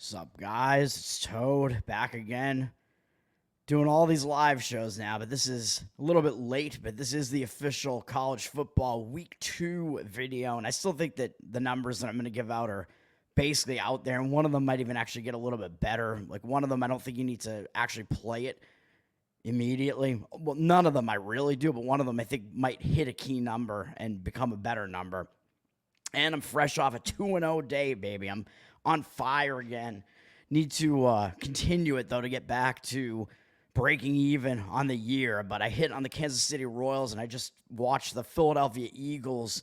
Sup, guys? It's Toad back again, doing all these live shows now. But this is a little bit late, but this is the official college football week 2 video. And I still think that the numbers that I'm going to give out are basically out there. And one of them might even actually get a little bit better. Like one of them, I don't think you need to actually play it immediately. Well, none of them I really do, but one of them I think might hit a key number and become a better number. And I'm fresh off a 2-0 day, baby. I'm on fire again. Need to continue it, though, to get back to breaking even on the year. But I hit on the Kansas City Royals, and I just watched the Philadelphia Eagles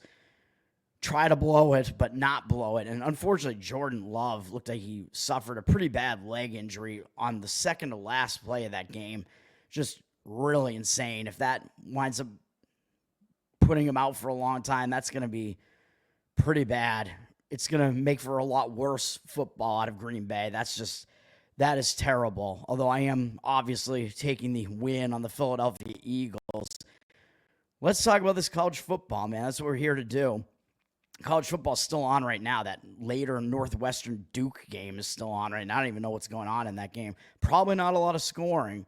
try to blow it, but not blow it. And unfortunately, Jordan Love looked like he suffered a pretty bad leg injury on the second to last play of that game. Just really insane. If that winds up putting him out for a long time, that's going to be pretty bad. It's going to make for a lot worse football out of Green Bay. That is terrible. Although I am obviously taking the win on the Philadelphia Eagles. Let's talk about this college football, man. That's what we're here to do. College football is still on right now. That later Northwestern Duke game is still on right now. I don't even know what's going on in that game. Probably not a lot of scoring.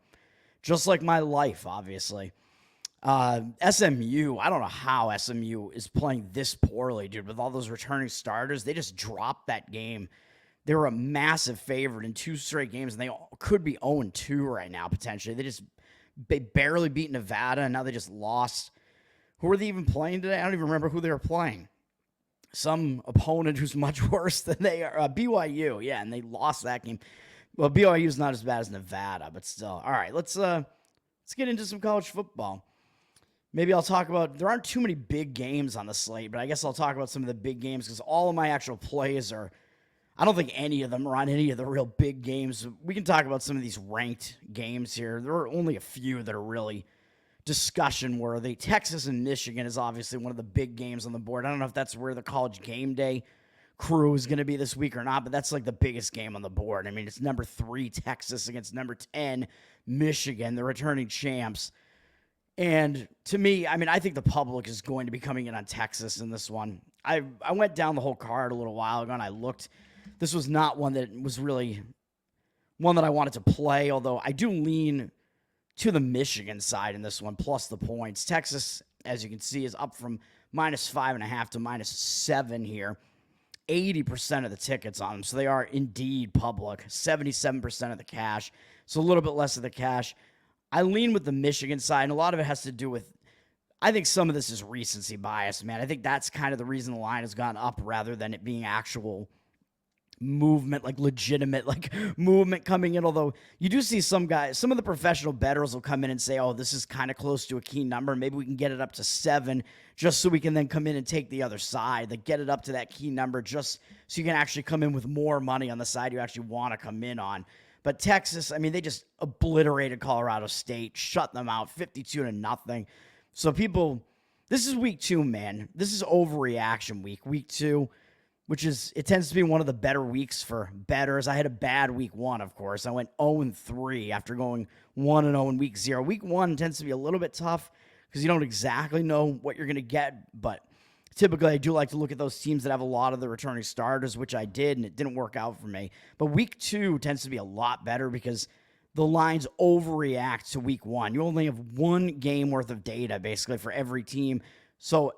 Just like my life, obviously. SMU, I don't know how SMU is playing this poorly, dude, with all those returning starters. They just dropped that game. They were a massive favorite in 2 straight games, and they could be 0-2 right now, potentially. They barely beat Nevada, and now they just lost. Who are they even playing today? I don't even remember who they were playing. Some opponent who's much worse than they are. BYU, yeah, and they lost that game. Well, BYU is not as bad as Nevada, but still. All right, let's get into some college football. Maybe I'll talk about, there aren't too many big games on the slate, but I guess I'll talk about some of the big games because all of my actual plays are, I don't think any of them are on any of the real big games. We can talk about some of these ranked games here. There are only a few that are really discussion worthy. Texas and Michigan is obviously one of the big games on the board. I don't know if that's where the College Game Day crew is going to be this week or not, but that's like the biggest game on the board. I mean, it's number 3 Texas against number 10 Michigan, the returning champs. And to me, I mean, I think the public is going to be coming in on Texas in this one. I went down the whole card a little while ago, and I looked. This was not one that was really one that I wanted to play, although I do lean to the Michigan side in this one, plus the points. Texas, as you can see, is up from -5.5 to -7 here. 80% of the tickets on them, so they are indeed public. 77% of the cash, so a little bit less of the cash. I lean with the Michigan side, and a lot of it has to do with, I think some of this is recency bias, man. I think that's kind of the reason the line has gone up rather than it being actual movement, like legitimate, like movement coming in. Although you do see some guys, some of the professional bettors will come in and say, oh, this is kind of close to a key number. Maybe we can get it up to 7 just so we can then come in and take the other side. Like get it up to that key number just so you can actually come in with more money on the side you actually want to come in on. But Texas, I mean, they just obliterated Colorado State, shut them out 52-0. So people, this is week 2, man. This is overreaction week. Week 2, which is, it tends to be one of the better weeks for bettors. I had a bad week 1, of course. I went 0-3 after going 1-0 in week 0. Week 1 tends to be a little bit tough because you don't exactly know what you're going to get, but typically, I do like to look at those teams that have a lot of the returning starters, which I did, and it didn't work out for me. But week 2 tends to be a lot better because the lines overreact to week 1. You only have 1 game worth of data, basically, for every team. So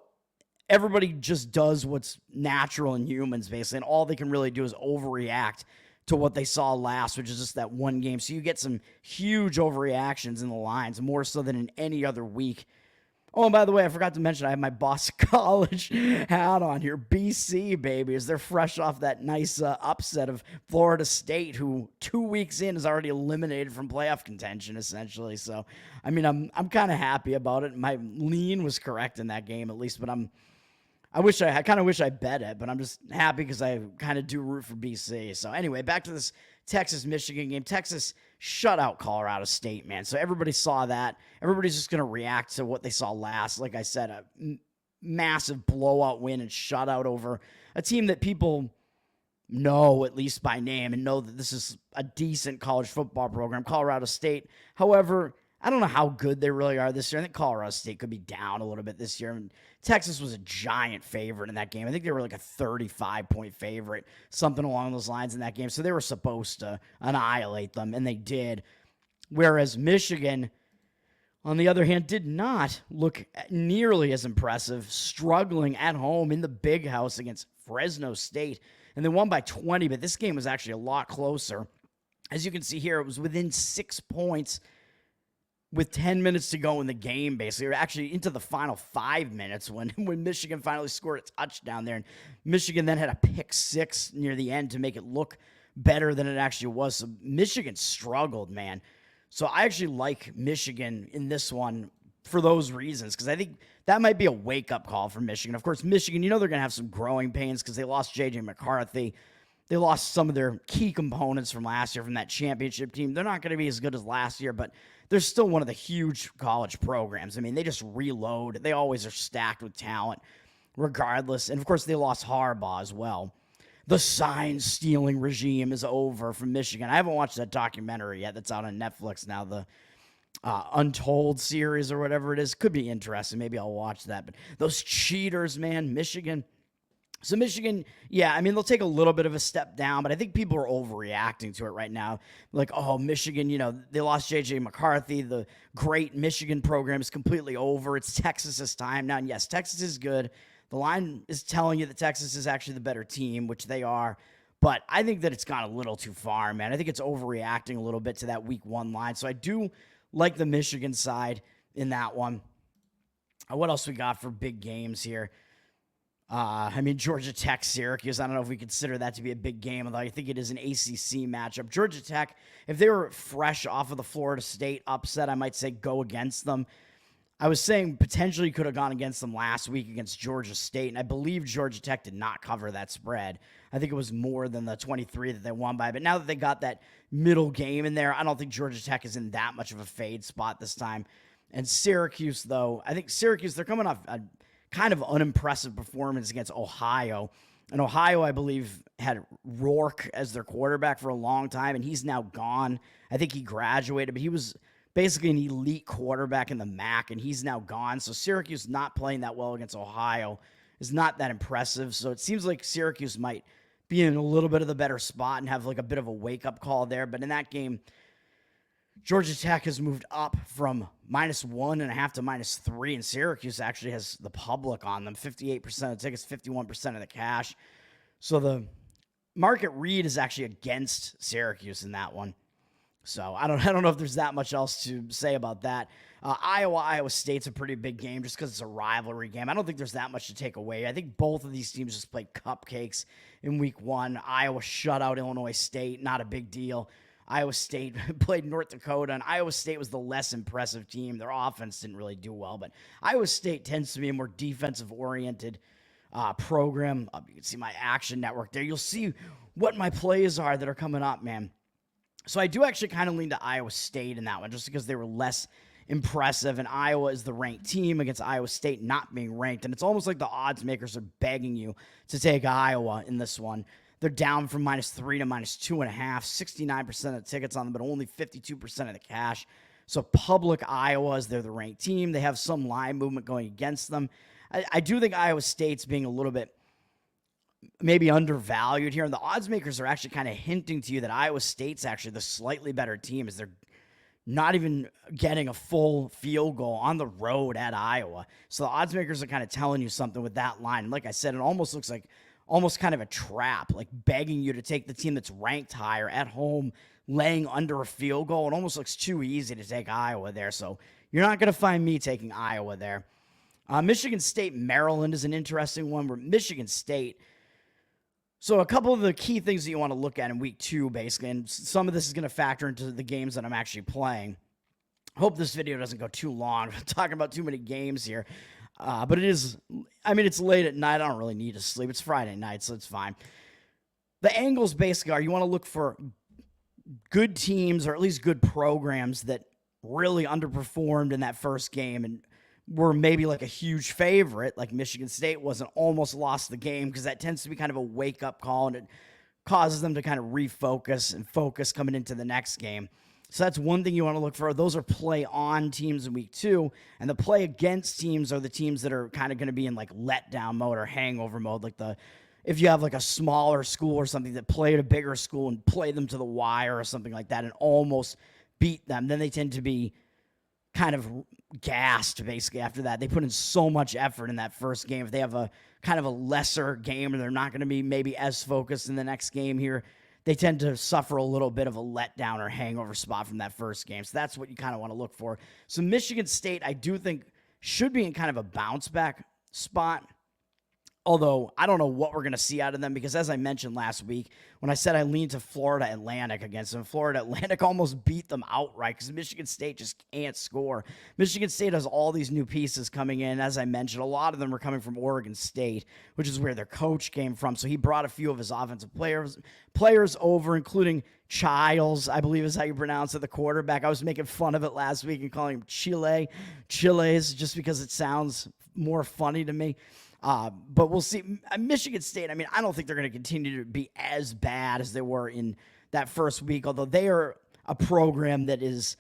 everybody just does what's natural in humans, basically, and all they can really do is overreact to what they saw last, which is just that 1 game. So you get some huge overreactions in the lines, more so than in any other week. Oh, and by the way, I forgot to mention I have my Boston College hat on here. BC, baby, as they're fresh off that nice upset of Florida State, who 2 weeks in is already eliminated from playoff contention, essentially. So, I mean, I'm kind of happy about it. My lean was correct in that game, at least, but I kind of wish I bet it, but I'm just happy because I kind of do root for BC. So anyway, back to this Texas-Michigan game. Texas shut out Colorado State, man. So everybody saw that. Everybody's just going to react to what they saw last. Like I said, a massive blowout win and shutout over a team that people know, at least by name, and know that this is a decent college football program, Colorado State. However, I don't know how good they really are this year. I think Colorado State could be down a little bit this year. And Texas was a giant favorite in that game. I think they were like a 35-point favorite, something along those lines in that game. So they were supposed to annihilate them, and they did. Whereas Michigan, on the other hand, did not look nearly as impressive, struggling at home in the big house against Fresno State. And they won by 20, but this game was actually a lot closer. As you can see here, it was within 6 points with 10 minutes to go in the game, basically, or actually into the final 5 minutes when Michigan finally scored a touchdown there. And Michigan then had a pick six near the end to make it look better than it actually was. So Michigan struggled, man. So I actually like Michigan in this one for those reasons, because I think that might be a wake-up call for Michigan. Of course, Michigan, they're going to have some growing pains because they lost J.J. McCarthy. They lost some of their key components from last year from that championship team. They're not going to be as good as last year, but they're still one of the huge college programs. I mean, they just reload. They always are stacked with talent regardless. And, of course, they lost Harbaugh as well. The sign-stealing regime is over from Michigan. I haven't watched that documentary yet that's out on Netflix now, the Untold series or whatever it is. Could be interesting. Maybe I'll watch that. But those cheaters, man, Michigan. So Michigan, yeah, I mean, they'll take a little bit of a step down, but I think people are overreacting to it right now. Like, oh, Michigan, they lost J.J. McCarthy. The great Michigan program is completely over. It's Texas's time now. And yes, Texas is good. The line is telling you that Texas is actually the better team, which they are. But I think that it's gone a little too far, man. I think it's overreacting a little bit to that week one line. So I do like the Michigan side in that one. What else we got for big games here? Georgia Tech, Syracuse. I don't know if we consider that to be a big game, although I think it is an ACC matchup. Georgia Tech, if they were fresh off of the Florida State upset, I might say go against them. I was saying potentially could have gone against them last week against Georgia State, and I believe Georgia Tech did not cover that spread. I think it was more than the 23 that they won by. But now that they got that middle game in there, I don't think Georgia Tech is in that much of a fade spot this time. And Syracuse, though, I think Syracuse, they're coming off a kind of unimpressive performance against Ohio. And Ohio, I believe, had Rourke as their quarterback for a long time, and he's now gone. I think he graduated, but he was basically an elite quarterback in the MAC, and he's now gone. So Syracuse not playing that well against Ohio is not that impressive. So it seems like Syracuse might be in a little bit of the better spot and have like a bit of a wake-up call there. But in that game, Georgia Tech has moved up from -1.5 to -3, and Syracuse actually has the public on them. 58% of the tickets, 51% of the cash. So the market read is actually against Syracuse in that one. So I don't know if there's that much else to say about that. Iowa State's a pretty big game just because it's a rivalry game. I don't think there's that much to take away. I think both of these teams just played cupcakes in week one. Iowa shut out Illinois State, not a big deal. Iowa State played North Dakota, and Iowa State was the less impressive team. Their offense didn't really do well, but Iowa State tends to be a more defensive-oriented program. You can see my action network there. You'll see what my plays are that are coming up, man. So I do actually kind of lean to Iowa State in that one, just because they were less impressive, and Iowa is the ranked team against Iowa State not being ranked, and it's almost like the odds makers are begging you to take Iowa in this one. They're down from -3 to -2.5, 69% of the tickets on them, but only 52% of the cash. So public Iowa, they're the ranked team. They have some line movement going against them. I do think Iowa State's being a little bit maybe undervalued here, and the odds makers are actually kind of hinting to you that Iowa State's actually the slightly better team, as they're not even getting a full field goal on the road at Iowa. So the odds makers are kind of telling you something with that line. And like I said, it almost looks like almost kind of a trap, like begging you to take the team that's ranked higher at home, laying under a field goal. It almost looks too easy to take Iowa there. So you're not going to find me taking Iowa there. Michigan State, Maryland is an interesting one, where Michigan State. So a couple of the key things that you want to look at in week two, basically, and some of this is going to factor into the games that I'm actually playing. I hope this video doesn't go too long. I'm talking about too many games here. But it is, it's late at night. I don't really need to sleep. It's Friday night, so it's fine. The angles basically are you want to look for good teams, or at least good programs that really underperformed in that first game and were maybe like a huge favorite, like Michigan State was, and almost lost the game, because that tends to be kind of a wake-up call, and it causes them to kind of refocus and focus coming into the next game. So that's one thing you want to look for. Those are play on teams in week 2. And the play against teams are the teams that are kind of going to be in like letdown mode or hangover mode. Like if you have like a smaller school or something that played a bigger school and played them to the wire or something like that and almost beat them, then they tend to be kind of gassed basically after that. They put in so much effort in that first game. If they have a kind of a lesser game and they're not going to be maybe as focused in the next game here, they tend to suffer a little bit of a letdown or hangover spot from that first game. So that's what you kind of want to look for. So Michigan State, I do think, should be in kind of a bounce back spot. Although I don't know what we're going to see out of them because, as I mentioned last week, when I said I leaned to Florida Atlantic against them, Florida Atlantic almost beat them outright because Michigan State just can't score. Michigan State has all these new pieces coming in. As I mentioned, a lot of them are coming from Oregon State, which is where their coach came from. So he brought a few of his offensive players over, including Childs, I believe is how you pronounce it, the quarterback. I was making fun of it last week and calling him Chiles, just because it sounds more funny to me. But we'll see. Michigan State, I mean, I don't think they're going to continue to be as bad as they were in that first week, although they are a program that is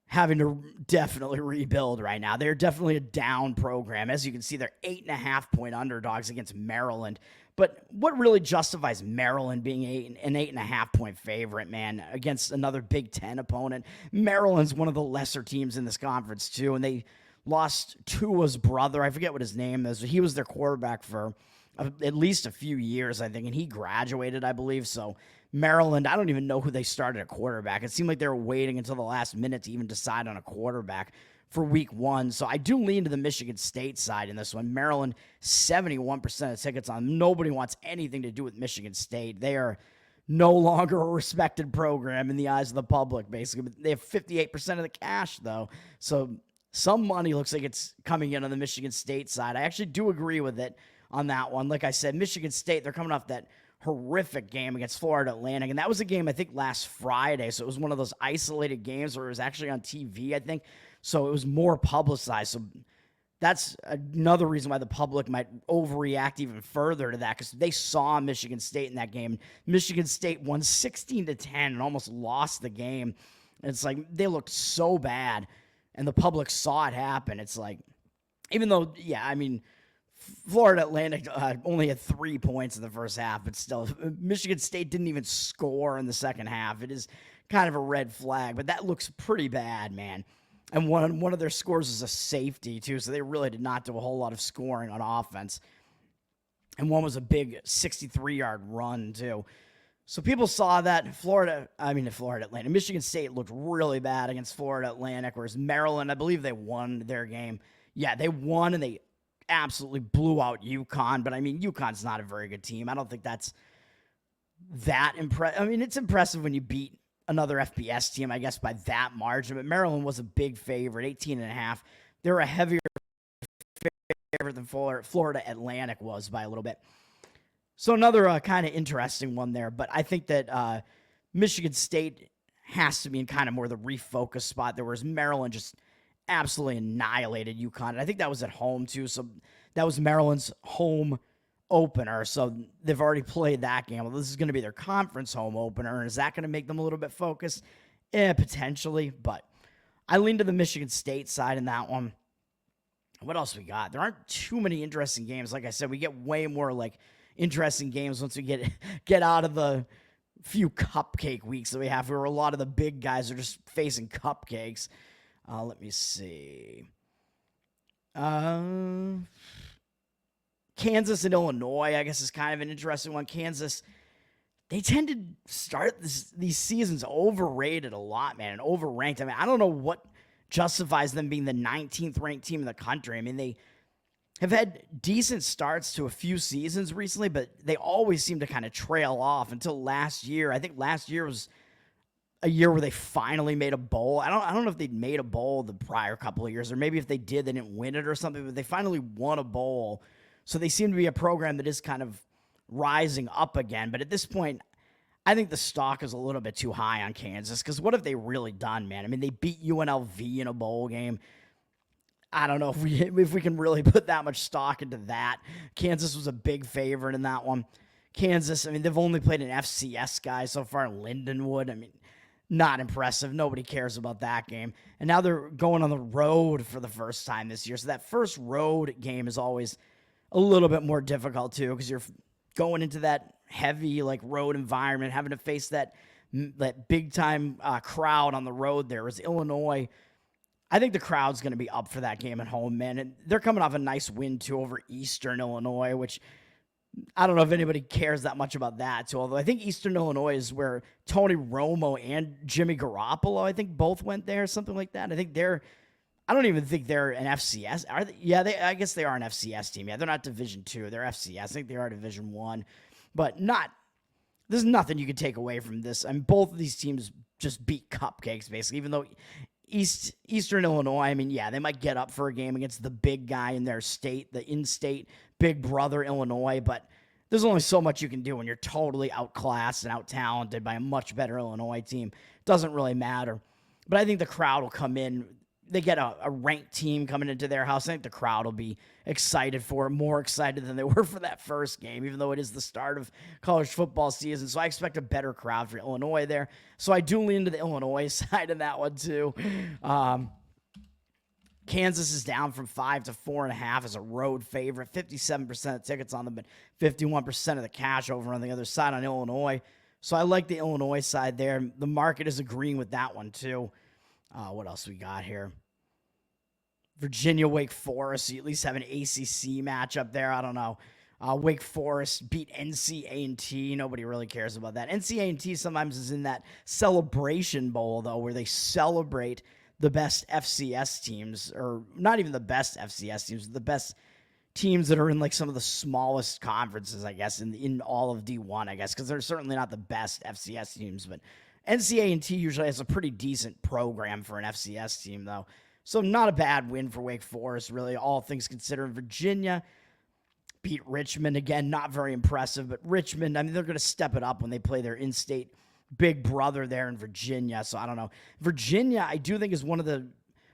having to definitely rebuild right now. They're definitely a down program. As you can see, they're 8.5-point underdogs against Maryland. But what really justifies Maryland being an 8.5-point favorite, man, against another Big Ten opponent? Maryland's one of the lesser teams in this conference, too, and they lost Tua's brother. I forget what his name is. He was their quarterback for at least a few years, I think, and he graduated, I believe. So Maryland, I don't even know who they started at quarterback. It seemed like they were waiting until the last minute to even decide on a quarterback for week 1. So I do lean to the Michigan State side in this one. Maryland, 71% of tickets on. Nobody wants anything to do with Michigan State. They are no longer a respected program in the eyes of the public, basically. But they have 58% of the cash, though. So some money looks like it's coming in on the Michigan State side. I actually do agree with it on that one. Like I said, Michigan State, they're coming off that horrific game against Florida Atlantic, and that was a game, I think, last Friday, so it was one of those isolated games where it was actually on TV, I think, so it was more publicized, so that's another reason why the public might overreact even further to that, because they saw Michigan State in that game. Michigan State won 16-10 and almost lost the game. It's like they looked so bad, and the public saw it happen. It's like, even though, yeah, I mean, Florida Atlantic only had 3 points in the first half, but still, Michigan State didn't even score in the second half. It is kind of a red flag, but that looks pretty bad, man. And one of their scores is a safety, too, so they really did not do a whole lot of scoring on offense. And one was a big 63-yard run, too. So people saw that. Florida Atlantic. Michigan State looked really bad against Florida Atlantic, whereas Maryland, I believe they won their game. Yeah, they won, and they absolutely blew out UConn. But, I mean, UConn's not a very good team. I don't think that's that impressive. I mean, it's impressive when you beat another FBS team, I guess, by that margin. But Maryland was a big favorite, 18.5. They were a heavier favorite than Florida Atlantic was by a little bit. So another kind of interesting one there, but I think that Michigan State has to be in kind of more the refocus spot there, whereas Maryland just absolutely annihilated UConn. And I think that was at home, too, so that was Maryland's home opener, so they've already played that game. Well, this is going to be their conference home opener, and is that going to make them a little bit focused? Potentially, but I lean to the Michigan State side in that one. What else we got? There aren't too many interesting games. Like I said, we get way more, like, interesting games once we get out of the few cupcake weeks that we have, where a lot of the big guys are just facing cupcakes. Let me see. Kansas and Illinois, I guess, is kind of an interesting one. Kansas, they tend to start these seasons overrated a lot, man, and overranked. I mean, I don't know what justifies them being the 19th ranked team in the country. I mean, they have had decent starts to a few seasons recently, but they always seem to kind of trail off until last year. I think last year was a year where they finally made a bowl. I don't know if they'd made a bowl the prior couple of years, or maybe if they did, they didn't win it or something, but they finally won a bowl. So they seem to be a program that is kind of rising up again. But at this point, I think the stock is a little bit too high on Kansas, because what have they really done, man? I mean, they beat UNLV in a bowl game. I don't know if we can really put that much stock into that. Kansas was a big favorite in that one. Kansas, I mean, they've only played an FCS guy so far, Lindenwood. I mean, not impressive. Nobody cares about that game. And now they're going on the road for the first time this year. So that first road game is always a little bit more difficult too, because you're going into that heavy like road environment, having to face that big time crowd on the road. There is Illinois. I think the crowd's going to be up for that game at home, man. And they're coming off a nice win too over Eastern Illinois, which I don't know if anybody cares that much about that too. Although I think Eastern Illinois is where Tony Romo and Jimmy Garoppolo, I think both went there, something like that. I don't even think they're an FCS. Are they? Yeah, I guess they are an FCS team. Yeah, they're not Division II. They're FCS. I think they are Division I. But there's nothing you can take away from this. I mean, both of these teams just beat cupcakes, basically, even though Eastern Illinois, I mean, yeah, they might get up for a game against the big guy in their state, the in-state big brother Illinois, but there's only so much you can do when you're totally outclassed and out-talented by a much better Illinois team. It doesn't really matter. But I think the crowd will come in. They get a ranked team coming into their house. I think the crowd will be excited for it, more excited than they were for that first game, even though it is the start of college football season. So I expect a better crowd for Illinois there. So I do lean to the Illinois side in that one too. Kansas is down from 5 to 4.5 as a road favorite. 57% of tickets on them, but 51% of the cash over on the other side on Illinois. So I like the Illinois side there. The market is agreeing with that one too. What else we got here? Virginia, Wake Forest. You at least have an ACC matchup there. I don't know. Wake Forest beat NCAAF. Nobody really cares about that. NCAAF sometimes is in that celebration bowl, though, where they celebrate the best FCS teams, or not even the best FCS teams, the best teams that are in like some of the smallest conferences, I guess, in all of D1, I guess, because they're certainly not the best FCS teams, but NCAAF usually has a pretty decent program for an FCS team, though. So not a bad win for Wake Forest, really, all things considered. Virginia beat Richmond. Again, not very impressive, but Richmond, I mean, they're going to step it up when they play their in-state big brother there in Virginia. So I don't know. Virginia, I do think, is one of the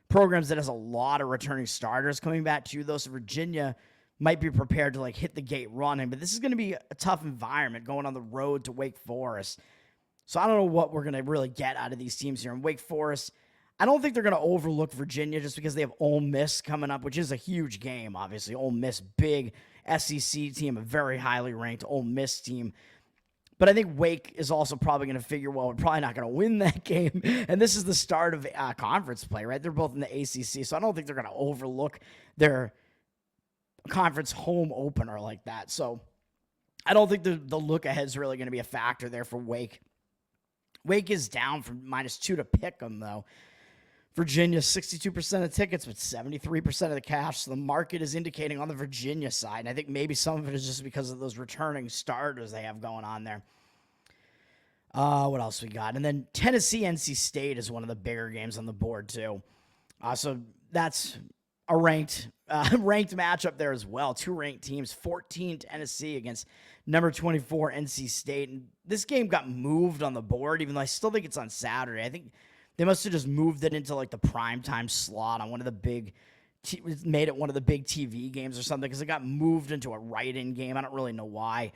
programs that has a lot of returning starters coming back too, though. So Virginia might be prepared to like hit the gate running, but this is going to be a tough environment going on the road to Wake Forest. So I don't know what we're going to really get out of these teams here. In Wake Forest, I don't think they're going to overlook Virginia just because they have Ole Miss coming up, which is a huge game, obviously. Ole Miss, big SEC team, a very highly ranked Ole Miss team. But I think Wake is also probably going to figure, well, we're probably not going to win that game. And this is the start of conference play, right? They're both in the ACC, so I don't think they're going to overlook their conference home opener like that. So I don't think the look ahead is really going to be a factor there for Wake. Wake is down from -2 to pick them, though. Virginia, 62% of tickets, but 73% of the cash. So the market is indicating on the Virginia side. And I think maybe some of it is just because of those returning starters they have going on there. What else we got? And then Tennessee, NC State is one of the bigger games on the board, too. So that's a ranked matchup there as well. Two ranked teams, 14 Tennessee against number 24 NC State. And this game got moved on the board, even though I still think it's on Saturday. I think they must have just moved it into like the primetime slot on one of the big, made it one of the big TV games or something, because it got moved into a write-in game. I don't really know why.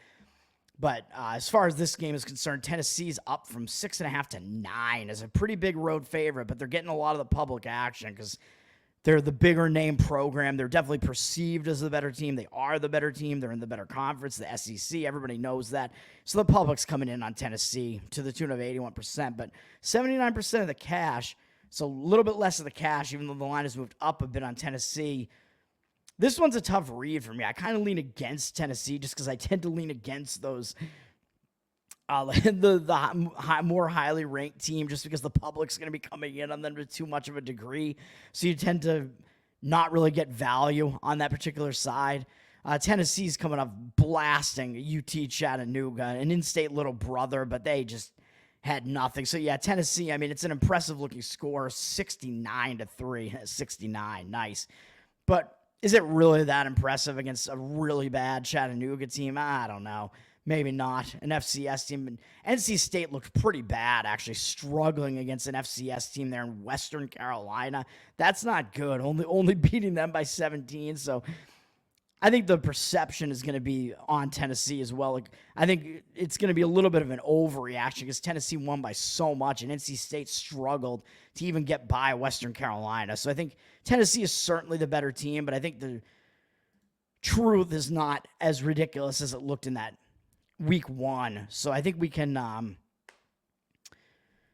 But as far as this game is concerned, Tennessee's up from 6.5 to 9 as a pretty big road favorite, but they're getting a lot of the public action because they're the bigger name program. They're definitely perceived as the better team. They are the better team. They're in the better conference, the SEC. Everybody knows that. So the public's coming in on Tennessee to the tune of 81%, but 79% of the cash, so a little bit less of the cash, even though the line has moved up a bit on Tennessee. This one's a tough read for me. I kind of lean against Tennessee just because I tend to lean against those the more highly ranked team just because the public's going to be coming in on them to too much of a degree. So you tend to not really get value on that particular side. Tennessee's coming up blasting UT Chattanooga, an in-state little brother, but they just had nothing. So yeah, Tennessee, I mean, it's an impressive looking score, 69-3, 69, nice. But is it really that impressive against a really bad Chattanooga team? I don't know. Maybe not. An FCS team. NC State looked pretty bad, actually, struggling against an FCS team there in Western Carolina. That's not good. Only beating them by 17. So I think the perception is going to be on Tennessee as well. Like, I think it's going to be a little bit of an overreaction because Tennessee won by so much, and NC State struggled to even get by Western Carolina. So I think Tennessee is certainly the better team, but I think the truth is not as ridiculous as it looked in that week 1. So I think we can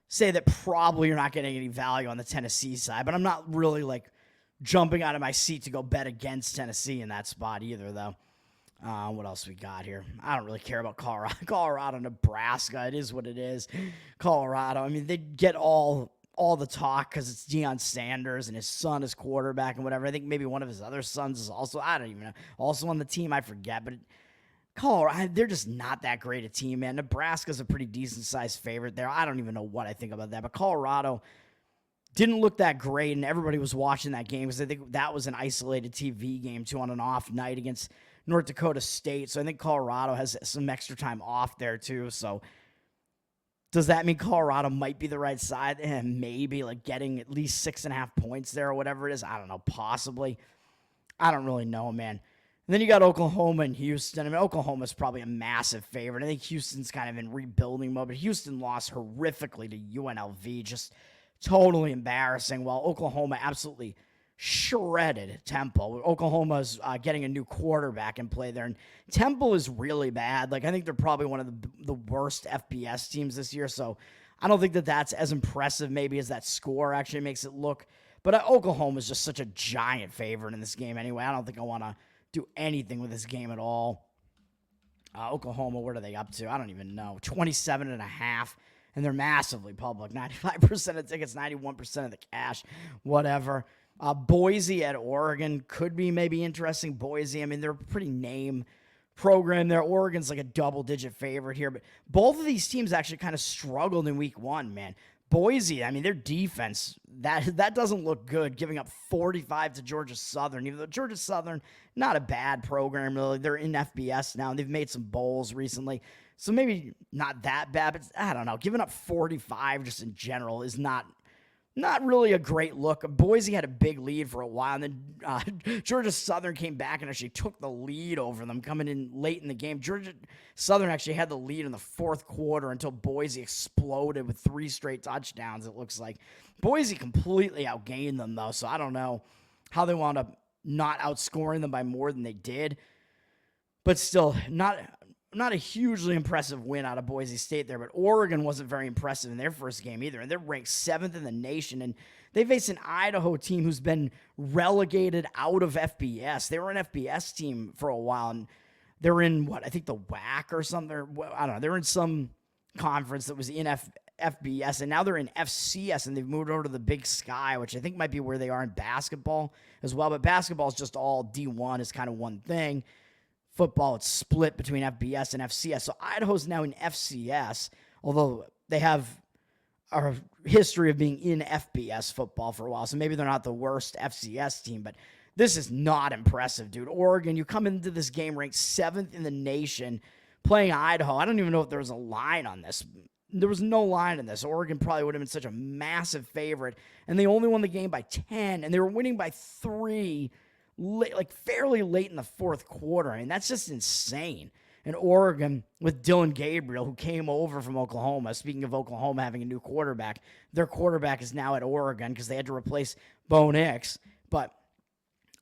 say that probably you're not getting any value on the Tennessee side, but I'm not really like jumping out of my seat to go bet against Tennessee in that spot either, though. What else we got here? I don't really care about Colorado, Nebraska. It is what it is. Colorado, I mean, they get all the talk because it's Deion Sanders and his son is quarterback and whatever. I think maybe one of his other sons is also, I don't even know, also on the team. I forget, but Colorado, they're just not that great a team, man. Nebraska's a pretty decent-sized favorite there. I don't even know what I think about that, but Colorado didn't look that great, and everybody was watching that game because I think that was an isolated TV game, too, on an off night against North Dakota State. So I think Colorado has some extra time off there, too. So does that mean Colorado might be the right side? And maybe, like, getting at least 6.5 points there or whatever it is? I don't know, possibly. I don't really know, man. And then you got Oklahoma and Houston. I mean, Oklahoma's probably a massive favorite. I think Houston's kind of in rebuilding mode, but Houston lost horrifically to UNLV, just totally embarrassing, while Oklahoma absolutely shredded Temple. Oklahoma's getting a new quarterback in play there, and Temple is really bad. Like, I think they're probably one of the worst FBS teams this year, so I don't think that that's as impressive maybe as that score actually makes it look. But Oklahoma is just such a giant favorite in this game anyway. I don't think I want to do anything with this game at all. Oklahoma, what are they up to? I don't even know. 27.5. And they're massively public. 95% of tickets, 91% of the cash, whatever. Boise at Oregon could be maybe interesting. Boise, I mean, they're a pretty name program there. Oregon's like a double-digit favorite here. But both of these teams actually kind of struggled in week 1, man. Boise, I mean, their defense, that doesn't look good, giving up 45 to Georgia Southern. Even though Georgia Southern, not a bad program, really. They're in FBS now, and they've made some bowls recently. So maybe not that bad, but I don't know. Giving up 45 just in general is not really a great look. Boise had a big lead for a while, and then Georgia Southern came back and actually took the lead over them coming in late in the game. Georgia Southern actually had the lead in the fourth quarter until Boise exploded with 3 straight touchdowns, it looks like. Boise completely outgained them, though, so I don't know how they wound up not outscoring them by more than they did. But still, not a hugely impressive win out of Boise State there, but Oregon wasn't very impressive in their first game either, and they're ranked 7th in the nation, and they face an Idaho team who's been relegated out of FBS. They were an FBS team for a while, and they're in, I think the WAC or something, I don't know, they're in some conference that was in FBS, and now they're in FCS, and they've moved over to the Big Sky, which I think might be where they are in basketball as well, but basketball is just all D1 is kind of one thing. Football, it's split between FBS and FCS. So Idaho's now in FCS, although they have a history of being in FBS football for a while. So maybe they're not the worst FCS team, but this is not impressive, dude. Oregon, you come into this game ranked 7th in the nation, playing Idaho. I don't even know if there was a line on this. There was no line in this. Oregon probably would have been such a massive favorite, and they only won the game by 10, and they were winning by 3 like fairly late in the fourth quarter. I mean, that's just insane. And Oregon, with Dylan Gabriel, who came over from Oklahoma, speaking of Oklahoma having a new quarterback, their quarterback is now at Oregon because they had to replace Bo Nix. But,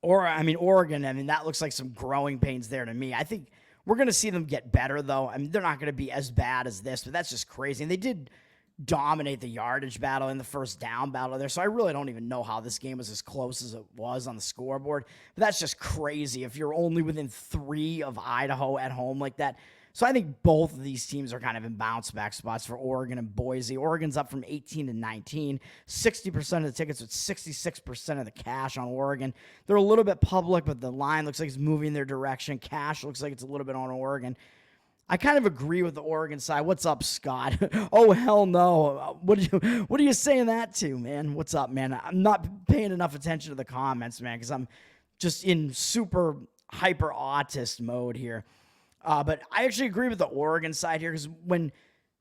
Oregon, that looks like some growing pains there to me. I think we're going to see them get better, though. I mean, they're not going to be as bad as this, but that's just crazy. And they did dominate the yardage battle in the first down battle there. So I really don't even know how this game was as close as it was on the scoreboard. But that's just crazy if you're only within 3 of Idaho at home like that. So I think both of these teams are kind of in bounce back spots for Oregon and Boise. Oregon's up from 18 to 19, 60% of the tickets with 66% of the cash on Oregon. They're a little bit public, but the line looks like it's moving their direction. Cash looks like it's a little bit on Oregon. I kind of agree with the Oregon side. What's up, Scott? Oh, hell no. What are you saying that to, man? What's up, man? I'm not paying enough attention to the comments, man, because I'm just in super hyper autist mode here. But I actually agree with the Oregon side here, because when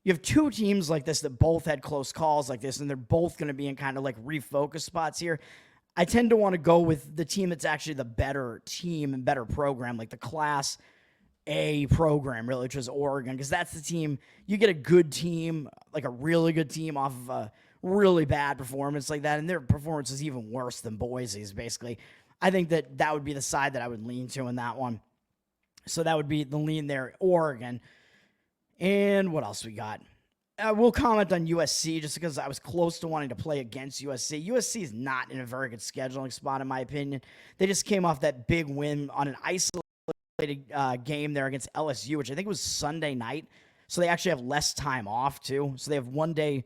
you have 2 teams like this that both had close calls like this, and they're both going to be in kind of like refocus spots here, I tend to want to go with the team that's actually the better team and better program, like the Class A program, really, which was Oregon, because that's the team. You get a good team, like a really good team, off of a really bad performance like that, and their performance is even worse than Boise's, basically. I think that would be the side that I would lean to in that one. So that would be the lean there, Oregon. And what else we got? We'll comment on USC just because I was close to wanting to play against USC. USC is not in a very good scheduling spot, in my opinion. They just came off that big win on an isolated game there against LSU, which I think was Sunday night. So they actually have less time off, too. So they have one day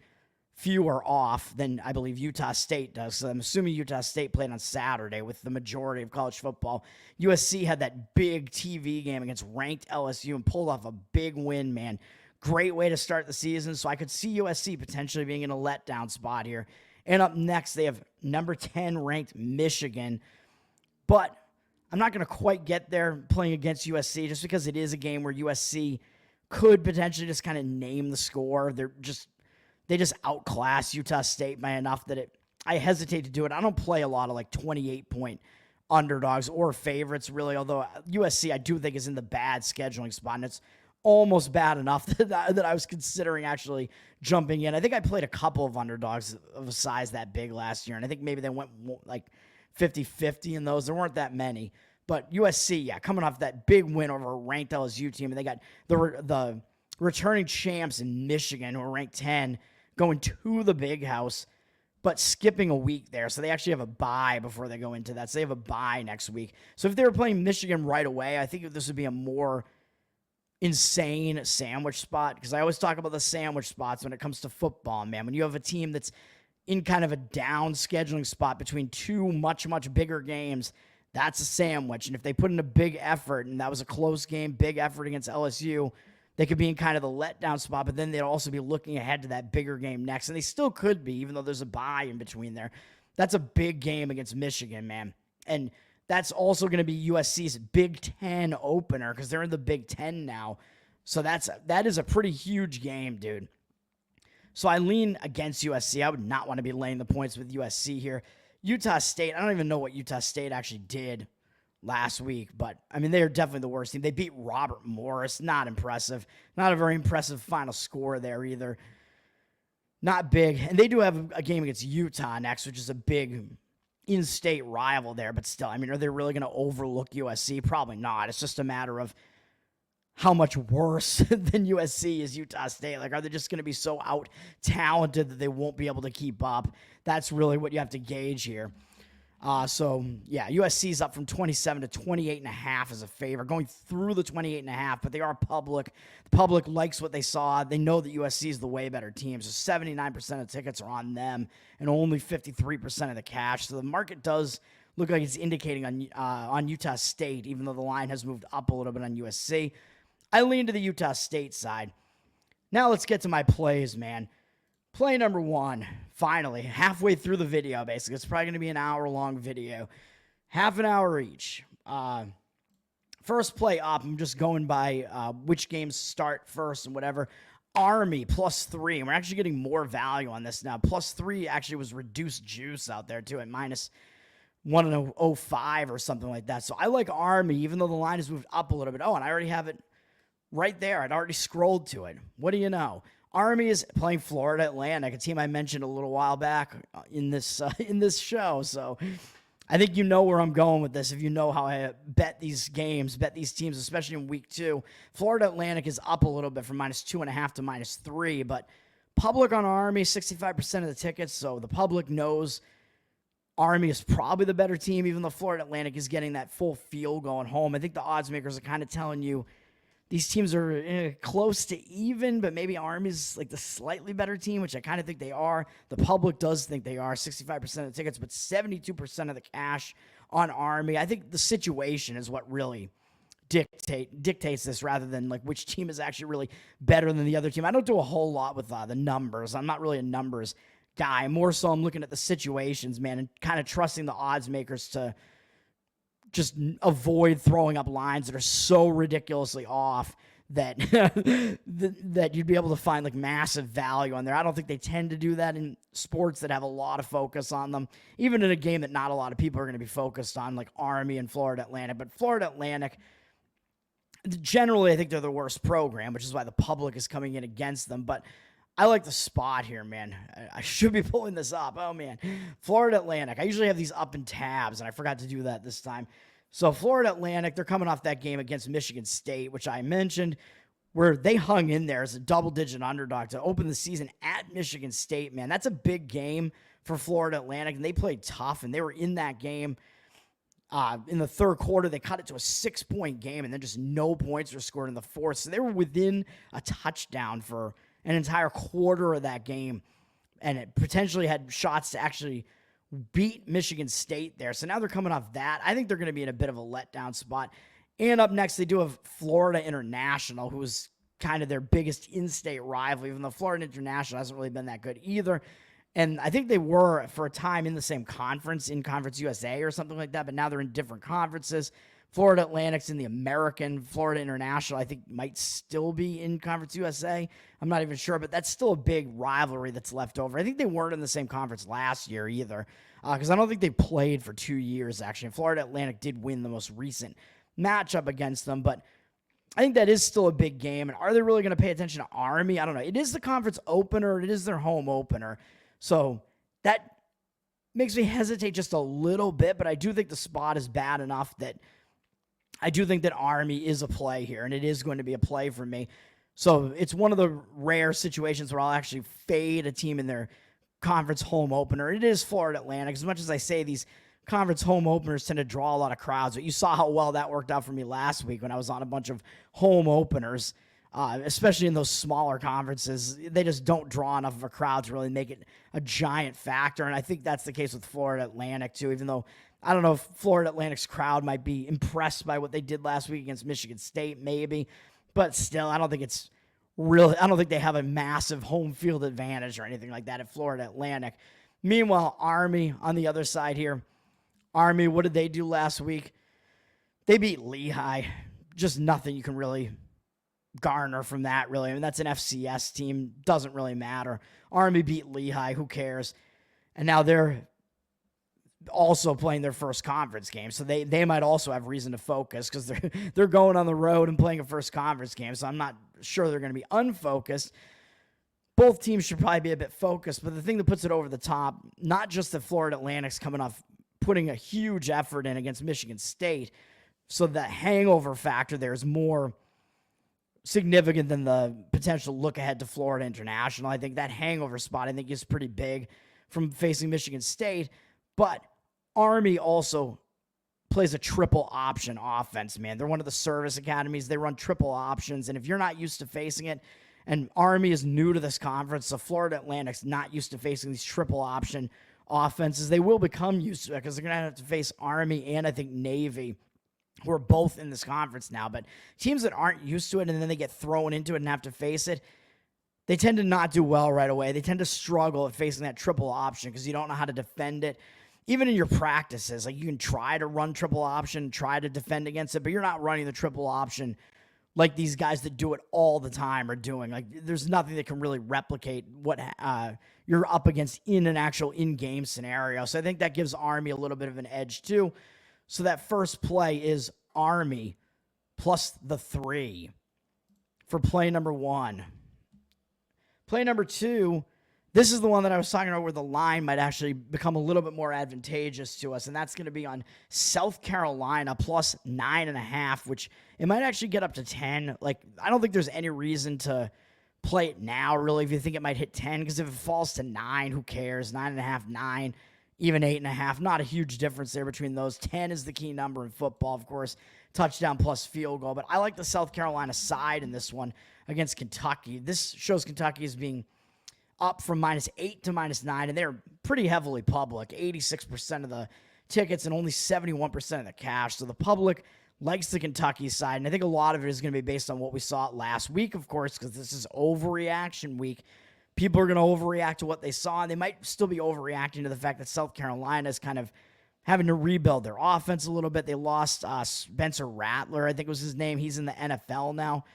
fewer off than I believe Utah State does. So I'm assuming Utah State played on Saturday with the majority of college football. USC had that big TV game against ranked LSU and pulled off a big win, man. Great way to start the season. So I could see USC potentially being in a letdown spot here. And up next, they have number 10 ranked Michigan. But I'm not going to quite get there playing against USC just because it is a game where USC could potentially just kind of name the score. They just outclass Utah State by enough that I hesitate to do it. I don't play a lot of like 28-point underdogs or favorites, really, although USC I do think is in the bad scheduling spot, and it's almost bad enough that I was considering actually jumping in. I think I played a couple of underdogs of a size that big last year, and I think maybe they went like 50-50 in those. There weren't that many. But USC, yeah, coming off that big win over a ranked LSU team, and they got the returning champs in Michigan, who are ranked 10, going to the Big House, but skipping a week there. So they actually have a bye before they go into that. So they have a bye next week. So if they were playing Michigan right away, I think this would be a more insane sandwich spot, because I always talk about the sandwich spots when it comes to football, man. When you have a team that's in kind of a down scheduling spot between two much, much bigger games, that's a sandwich. And if they put in a big effort, and that was a close game, big effort against LSU, they could be in kind of the letdown spot, but then they'd also be looking ahead to that bigger game next. And they still could be, even though there's a bye in between there. That's a big game against Michigan, man. And that's also going to be USC's Big Ten opener, because they're in the Big Ten now. So that is a pretty huge game, dude. So I lean against USC. I would not want to be laying the points with USC here. Utah State, I don't even know what Utah State actually did last week, but I mean, they're definitely the worst team. They beat Robert Morris. Not impressive. Not a very impressive final score there either. Not big. And they do have a game against Utah next, which is a big in-state rival there, but still, I mean, are they really going to overlook USC? Probably not. It's just a matter of how much worse than USC is Utah State. Like, are they just going to be so out-talented that they won't be able to keep up? That's really what you have to gauge here. So, yeah, USC's up from 27 to 28.5 as a favor, going through the 28.5, but they are public. The public likes what they saw. They know that USC is the way better team, so 79% of tickets are on them and only 53% of the cash. So the market does look like it's indicating on Utah State, even though the line has moved up a little bit on USC. I lean to the Utah State side. Now let's get to my plays, man. Play number one, finally, halfway through the video, basically. It's probably going to be an hour-long video. Half an hour each. First play up, I'm just going by which games start first and whatever. Army, +3. And we're actually getting more value on this now. +3 actually was reduced juice out there, too, at -105 or something like that. So I like Army, even though the line has moved up a little bit. Oh, and I already have it right there. I'd already scrolled to it. What do you know? Army is playing Florida Atlantic, a team I mentioned a little while back in this show. So I think you know where I'm going with this if you know how I bet these games, bet these teams, especially in week 2. Florida Atlantic is up a little bit from -2.5 to -3, but public on Army, 65% of the tickets, so the public knows Army is probably the better team, even though Florida Atlantic is getting that full feel going home. I think the odds makers are kind of telling you these teams are close to even, but maybe Army's like the slightly better team, which I kind of think they are. The public does think they are, 65% of the tickets, but 72% of the cash on Army. I think the situation is what really dictates this, rather than like which team is actually really better than the other team. I don't do a whole lot with the numbers. I'm not really a numbers guy. More so I'm looking at the situations, man, and kind of trusting the odds makers to just avoid throwing up lines that are so ridiculously off that that you'd be able to find like massive value on there. I don't think they tend to do that in sports that have a lot of focus on them, even in a game that not a lot of people are going to be focused on, like Army and Florida Atlantic. But Florida Atlantic, generally, I think they're the worst program, which is why the public is coming in against them. But I like the spot here, man. I should be pulling this up. Oh, man. Florida Atlantic. I usually have these up in tabs, and I forgot to do that this time. So Florida Atlantic, they're coming off that game against Michigan State, which I mentioned, where they hung in there as a double-digit underdog to open the season at Michigan State, man. That's a big game for Florida Atlantic, and they played tough, and they were in that game. In the third quarter, they cut it to a 6-point game, and then just no points were scored in the fourth. So they were within a touchdown for an entire quarter of that game, and it potentially had shots to actually beat Michigan State there. So now they're coming off that. I think they're going to be in a bit of a letdown spot. And up next, they do have Florida International, who is kind of their biggest in-state rival, even though Florida International hasn't really been that good either. And I think they were, for a time, in the same conference, in Conference USA or something like that, but now they're in different conferences. Florida Atlantic's in the American. Florida International, I think, might still be in Conference USA. I'm not even sure, but that's still a big rivalry that's left over. I think they weren't in the same conference last year either, because I don't think they played for 2 years, actually. And Florida Atlantic did win the most recent matchup against them, but I think that is still a big game. And are they really going to pay attention to Army? I don't know. It is the conference opener. It is their home opener. So that makes me hesitate just a little bit, but I do think the spot is bad enough that I do think that Army is a play here, and it is going to be a play for me. So it's one of the rare situations where I'll actually fade a team in their conference home opener. It is Florida Atlantic. As much as I say these conference home openers tend to draw a lot of crowds, but you saw how well that worked out for me last week when I was on a bunch of home openers, especially in those smaller conferences. They just don't draw enough of a crowd to really make it a giant factor, and I think that's the case with Florida Atlantic too, even though I don't know if Florida Atlantic's crowd might be impressed by what they did last week against Michigan State, maybe. But still, I don't think they have a massive home field advantage or anything like that at Florida Atlantic. Meanwhile, Army on the other side here. Army, what did they do last week? They beat Lehigh. Just nothing you can really garner from that, really. I mean, that's an FCS team. Doesn't really matter. Army beat Lehigh. Who cares? And now they're also playing their first conference game, so they might also have reason to focus because they're going on the road and playing a first conference game, so I'm not sure they're going to be unfocused. Both teams should probably be a bit focused, but the thing that puts it over the top, not just that Florida Atlantic's coming off putting a huge effort in against Michigan State, so the hangover factor there is more significant than the potential look ahead to Florida International. I think that hangover spot, I think, is pretty big from facing Michigan State. But Army also plays a triple option offense, man. They're one of the service academies. They run triple options. And if you're not used to facing it, and Army is new to this conference, so Florida Atlantic's not used to facing these triple option offenses, they will become used to it because they're going to have to face Army and I think Navy, who are both in this conference now. But teams that aren't used to it and then they get thrown into it and have to face it, they tend to not do well right away. They tend to struggle at facing that triple option because you don't know how to defend it. Even in your practices, like you can try to run triple option, try to defend against it, but you're not running the triple option like these guys that do it all the time are doing. Like there's nothing that can really replicate what you're up against in an actual in-game scenario. So I think that gives Army a little bit of an edge too. So that first play is Army plus the 3 for play number 1. Play number 2, this is the one that I was talking about where the line might actually become a little bit more advantageous to us, and that's going to be on South Carolina plus 9.5, which it might actually get up to 10. Like, I don't think there's any reason to play it now, really, if you think it might hit 10, because if it falls to 9, who cares? 9.5, 9, even 8.5, not a huge difference there between those. 10 is the key number in football, of course, touchdown plus field goal, but I like the South Carolina side in this one against Kentucky. This shows Kentucky as being up from -8 to -9, and they're pretty heavily public, 86% of the tickets and only 71% of the cash. So the public likes the Kentucky side, and I think a lot of it is going to be based on what we saw last week, of course, because this is overreaction week. People are going to overreact to what they saw, and they might still be overreacting to the fact that South Carolina is kind of having to rebuild their offense a little bit. They lost Spencer Rattler, I think was his name. He's in the NFL now.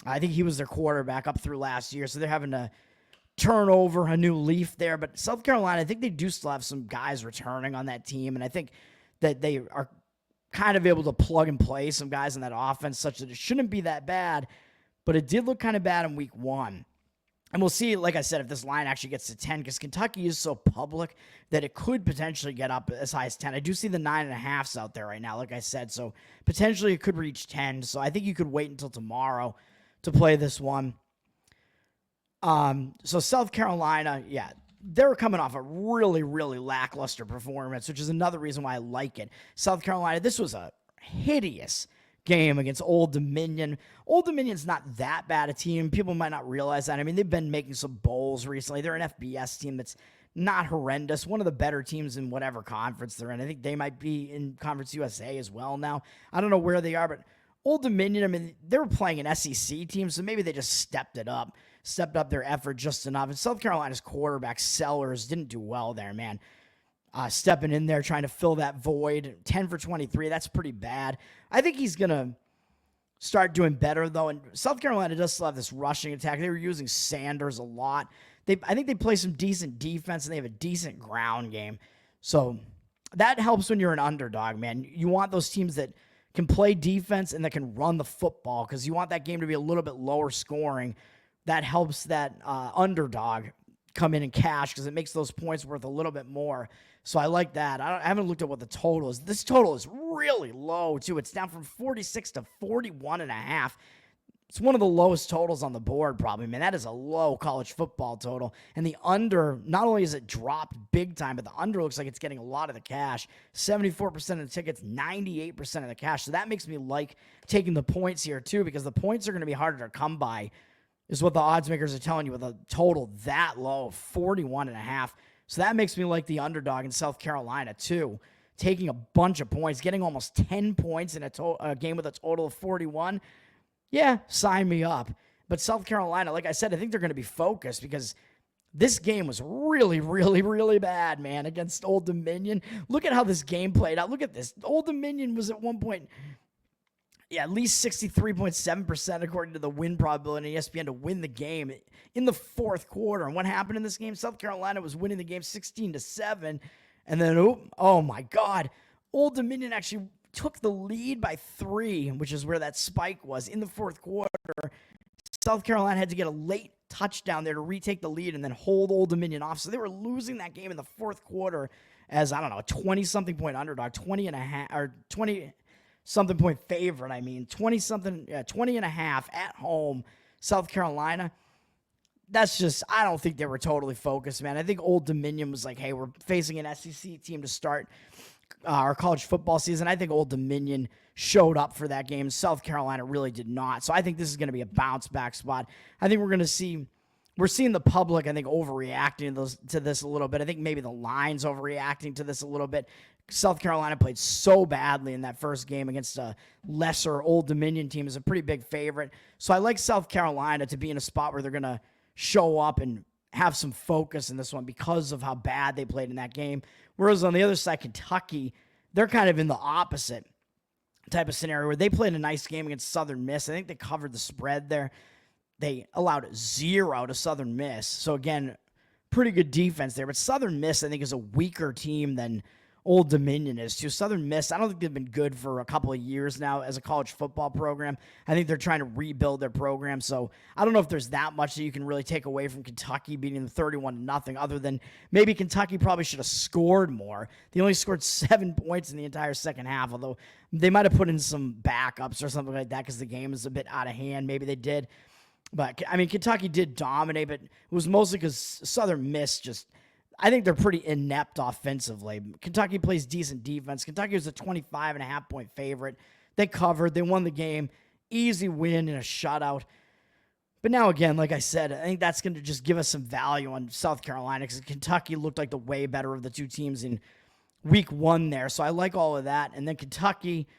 I think he was their quarterback up through last year, so they're having to turn over a new leaf there. But South Carolina, I think they do still have some guys returning on that team, and I think that they are kind of able to plug and play some guys in that offense such that it shouldn't be that bad, but it did look kind of bad in week 1. And we'll see, like I said, if this line actually gets to 10, because Kentucky is so public that it could potentially get up as high as 10. I do see the 9.5s out there right now, like I said, so potentially it could reach 10. So I think you could wait until tomorrow to play this one. So South Carolina, yeah, they're coming off a really, really lackluster performance, which is another reason why I like it. South Carolina, this was a hideous game against Old Dominion. Old Dominion's not that bad a team. People might not realize that. I mean, they've been making some bowls recently. They're an FBS team that's not horrendous. One of the better teams in whatever conference they're in. I think they might be in Conference USA as well now. I don't know where they are, but Old Dominion, I mean, they were playing an SEC team, so maybe they just stepped up their effort just enough. And South Carolina's quarterback, Sellers, didn't do well there, man. Stepping in there, trying to fill that void. 10 for 23, that's pretty bad. I think he's going to start doing better, though. And South Carolina does still have this rushing attack. They were using Sanders a lot. I think they play some decent defense, and they have a decent ground game. So that helps when you're an underdog, man. You want those teams that can play defense and that can run the football, because you want that game to be a little bit lower scoring. That helps that underdog come in and cash, because it makes those points worth a little bit more. So I like that. I haven't looked at what the total is. This total is really low, too. It's down from 46 to 41.5. It's one of the lowest totals on the board, probably. Man, that is a low college football total. And the under, not only is it dropped big time, but the under looks like it's getting a lot of the cash. 74% of the tickets, 98% of the cash. So that makes me like taking the points here, too, because the points are going to be harder to come by, is what the odds makers are telling you, with a total that low, 41.5. So that makes me like the underdog in South Carolina, too. Taking a bunch of points, getting almost 10 points in a game with a total of 41. Yeah, sign me up. But South Carolina, like I said, I think they're going to be focused, because this game was really, really, really bad, man, against Old Dominion. Look at how this game played out. Look at this. Old Dominion was at one point, at least 63.7% according to the win probability in ESPN to win the game in the fourth quarter. And what happened in this game? South Carolina was winning the game 16-7. And then, oh my God, Old Dominion actually took the lead by 3, which is where that spike was in the fourth quarter. South Carolina had to get a late touchdown there to retake the lead and then hold Old Dominion off. So they were losing that game in the fourth quarter as, I don't know, a 20-something point underdog, 20-something point favorite. 20.5 at home, South Carolina. That's just, I don't think they were totally focused, man. I think Old Dominion was like, hey, we're facing an SEC team to start our college football season. I think Old Dominion showed up for that game. South Carolina really did not. So I think this is going to be a bounce back spot. I think we're seeing the public, I think, overreacting to this a little bit. I think maybe the line's overreacting to this a little bit. South Carolina played so badly in that first game against a lesser Old Dominion team. Is a pretty big favorite. So I like South Carolina to be in a spot where they're going to show up and have some focus in this one because of how bad they played in that game. Whereas on the other side, Kentucky, they're kind of in the opposite type of scenario where they played a nice game against Southern Miss. I think they covered the spread there. They allowed 0 to Southern Miss. So again, pretty good defense there. But Southern Miss, I think, is a weaker team than Old Dominion is too. Southern Miss, I don't think they've been good for a couple of years now as a college football program. I think they're trying to rebuild their program. So I don't know if there's that much that you can really take away from Kentucky beating them 31-0, other than maybe Kentucky probably should have scored more. They only scored 7 points in the entire second half, although they might have put in some backups or something like that because the game is a bit out of hand. Maybe they did. But, I mean, Kentucky did dominate, but it was mostly because Southern Miss just, I think they're pretty inept offensively. Kentucky plays decent defense. Kentucky was a 25.5 point favorite. They covered. They won the game. Easy win in a shutout. But now, again, like I said, I think that's going to just give us some value on South Carolina because Kentucky looked like the way better of the two teams in week 1 there. So I like all of that. And then Kentucky,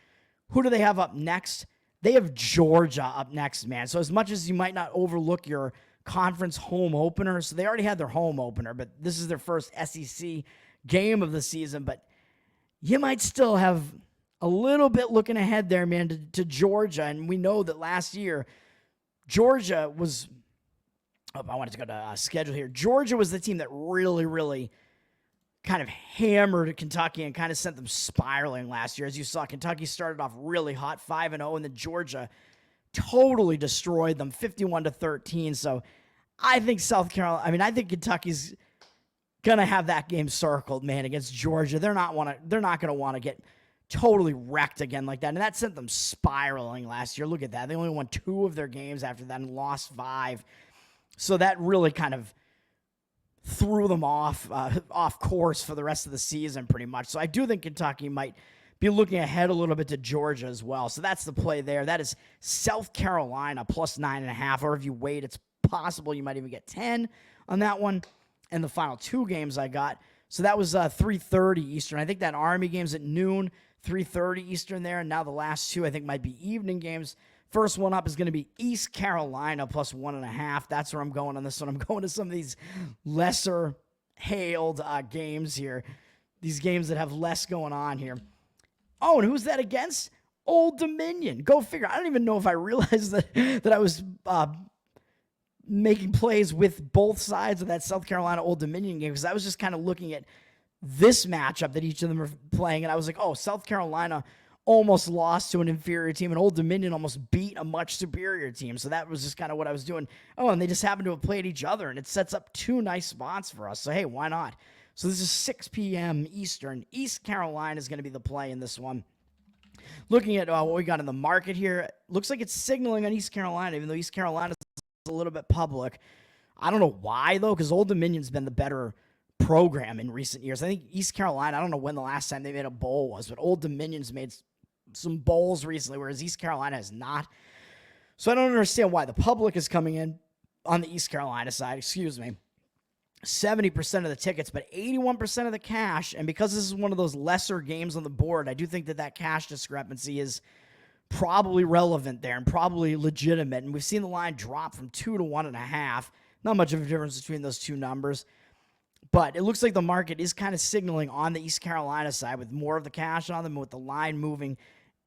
who do they have up next? They have Georgia up next, man. So as much as you might not overlook your conference home opener, so they already had their home opener, but this is their first SEC game of the season, but you might still have a little bit looking ahead there, man, to Georgia. And we know that last year, Georgia was, I wanted to go to schedule here. Georgia was the team that really, really kind of hammered Kentucky and kind of sent them spiraling last year. As you saw, Kentucky started off really hot, 5-0, and then Georgia totally destroyed them, 51-13. So I think I think Kentucky's gonna have that game circled, man, against Georgia. They're not gonna want to get totally wrecked again like that. And that sent them spiraling last year. Look at that. They only won 2 of their games after that and lost 5. So that really kind of threw them off course for the rest of the season pretty much. So I do think Kentucky might be looking ahead a little bit to Georgia as well. So that's the play there. That is South Carolina plus 9.5. Or if you wait, it's possible you might even get 10 on that one. And the final 2 games I got. So that was 3:30 Eastern. I think that Army game's at noon, 3:30 Eastern there. And now the last 2 I think might be evening games. First one up is going to be East Carolina plus 1.5. That's where I'm going on this one. I'm going to some of these lesser hailed games here. These games that have less going on here. Oh, and who's that against? Old Dominion. Go figure. I don't even know if I realized that I was making plays with both sides of that South Carolina Old Dominion game, because I was just kind of looking at this matchup that each of them are playing, and I was like, oh, South Carolina almost lost to an inferior team, and Old Dominion almost beat a much superior team. So that was just kind of what I was doing. Oh, and they just happened to have played each other, and it sets up 2 nice spots for us. So, hey, why not? So this is 6 p.m. Eastern. East Carolina is going to be the play in this one. Looking at what we got in the market here, looks like it's signaling on East Carolina, even though East Carolina is a little bit public. I don't know why, though, because Old Dominion's been the better program in recent years. I think East Carolina, I don't know when the last time they made a bowl was, but Old Dominion's made some bowls recently, whereas East Carolina has not. So I don't understand why the public is coming in on the East Carolina side, 70% of the tickets, but 81% of the cash. And because this is one of those lesser games on the board, I do think that cash discrepancy is probably relevant there and probably legitimate. And we've seen the line drop from 2 to 1.5. Not much of a difference between those two numbers. But it looks like the market is kind of signaling on the East Carolina side with more of the cash on them, with the line moving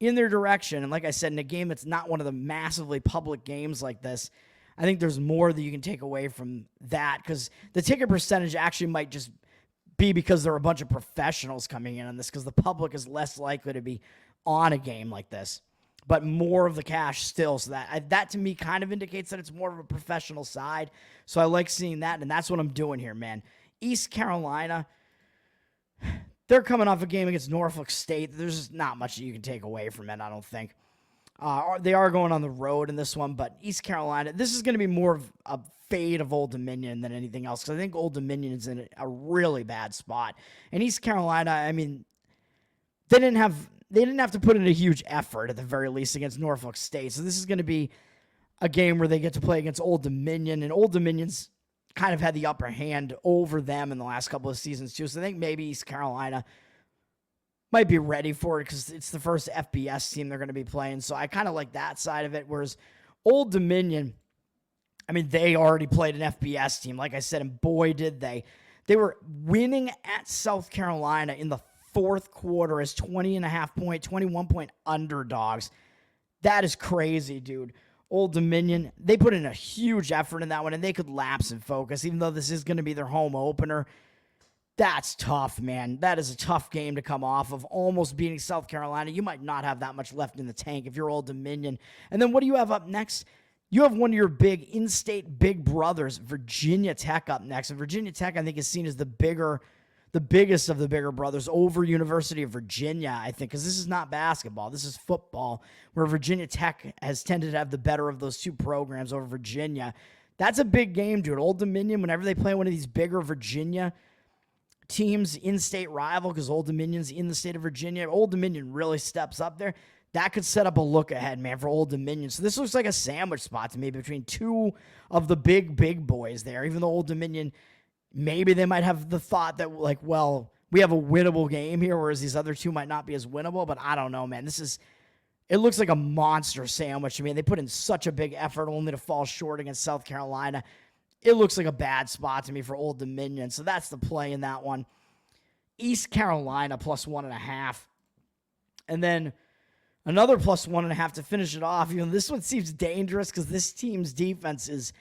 in their direction. And like I said, in a game that's not one of the massively public games like this, I think there's more that you can take away from that, because the ticket percentage actually might just be because there are a bunch of professionals coming in on this, because the public is less likely to be on a game like this. But more of the cash still. So that to me kind of indicates that it's more of a professional side. So I like seeing that, and that's what I'm doing here, man. East Carolina, they're coming off a game against Norfolk State. There's just not much that you can take away from it, I don't think. They are going on the road in this one, but East Carolina, this is going to be more of a fade of Old Dominion than anything else, because I think Old Dominion is in a really bad spot. And East Carolina, I mean, they didn't have to put in a huge effort at the very least against Norfolk State. So this is going to be a game where they get to play against Old Dominion, and Old Dominion's kind of had the upper hand over them in the last couple of seasons too. So I think maybe East Carolina might be ready for it, because it's the first FBS team they're going to be playing. So I kind of like that side of it. Whereas Old Dominion, I mean, they already played an FBS team, like I said, and boy, did they. They were winning at South Carolina in the fourth quarter as 21-point underdogs. That is crazy, dude. Old Dominion, they put in a huge effort in that one, and they could lapse in focus, even though this is going to be their home opener. That's tough, man. That is a tough game to come off of, almost beating South Carolina. You might not have that much left in the tank if you're Old Dominion. And then what do you have up next? You have one of your big in-state big brothers, Virginia Tech, up next. And Virginia Tech, I think, is seen as the biggest of the bigger brothers over University of Virginia, I think, because this is not basketball. This is football, where Virginia Tech has tended to have the better of those two programs over Virginia. That's a big game, dude. Old Dominion, whenever they play one of these bigger Virginia teams, in-state rival, because Old Dominion's in the state of Virginia, Old Dominion really steps up there. That could set up a look ahead, man, for Old Dominion. So this looks like a sandwich spot to me between two of the big boys there, even though Old Dominion, maybe they might have the thought that, like, well, we have a winnable game here, whereas these other two might not be as winnable. But I don't know, man. It looks like a monster sandwich to me. They put in such a big effort only to fall short against South Carolina. It looks like a bad spot to me for Old Dominion. So that's the play in that one. East Carolina plus 1.5. And then Another plus 1.5 to finish it off. This one seems dangerous because this team's defense is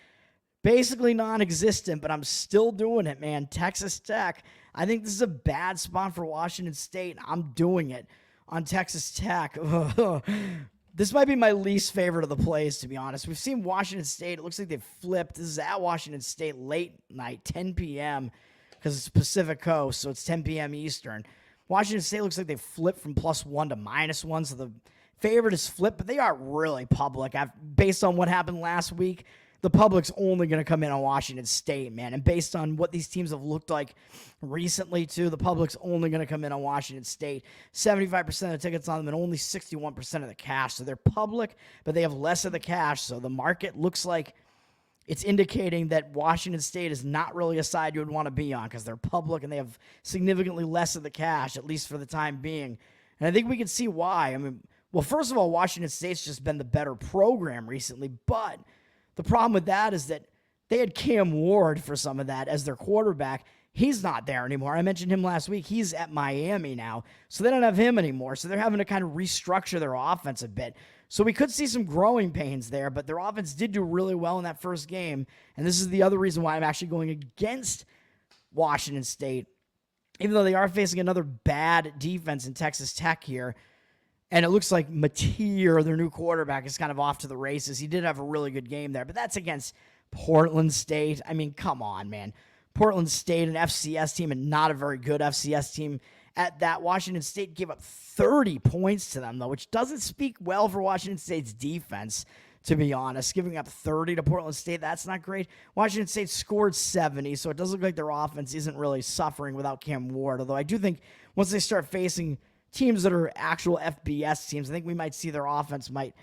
basically non-existent, but I'm still doing it, man. Texas Tech. I think this is a bad spot for Washington State. I'm doing it on Texas Tech. This might be my least favorite of the plays, to be honest. We've seen Washington State. It looks like they've flipped. This is at Washington State late night, 10 p.m., because it's Pacific Coast, so it's 10 p.m. Eastern. Washington State looks like they flipped from +1 to -1, so the favorite is flipped, but they are really public. Based on what happened last week, the public's only going to come in on Washington State, man. And based on what these teams have looked like recently, too, the public's only going to come in on Washington State. 75% of the tickets on them and only 61% of the cash. So they're public, but they have less of the cash. So the market looks like it's indicating that Washington State is not really a side you would want to be on because they're public and they have significantly less of the cash, at least for the time being. And I think we can see why. Well, first of all, Washington State's just been the better program recently, but the problem with that is that they had Cam Ward for some of that as their quarterback. He's not there anymore. I mentioned him last week. He's at Miami now, so they don't have him anymore. So they're having to kind of restructure their offense a bit. So we could see some growing pains there, but their offense did do really well in that first game, and this is the other reason why I'm actually going against Washington State, even though they are facing another bad defense in Texas Tech here. And it looks like Mateer, their new quarterback, is kind of off to the races. He did have a really good game there, but that's against Portland State. Come on, man. Portland State, an FCS team, and not a very good FCS team at that. Washington State gave up 30 points to them, though, which doesn't speak well for Washington State's defense, to be honest. Giving up 30 to Portland State, that's not great. Washington State scored 70, so it does look like their offense isn't really suffering without Cam Ward, although I do think once they start facing teams that are actual FBS teams, I think we might see their offense might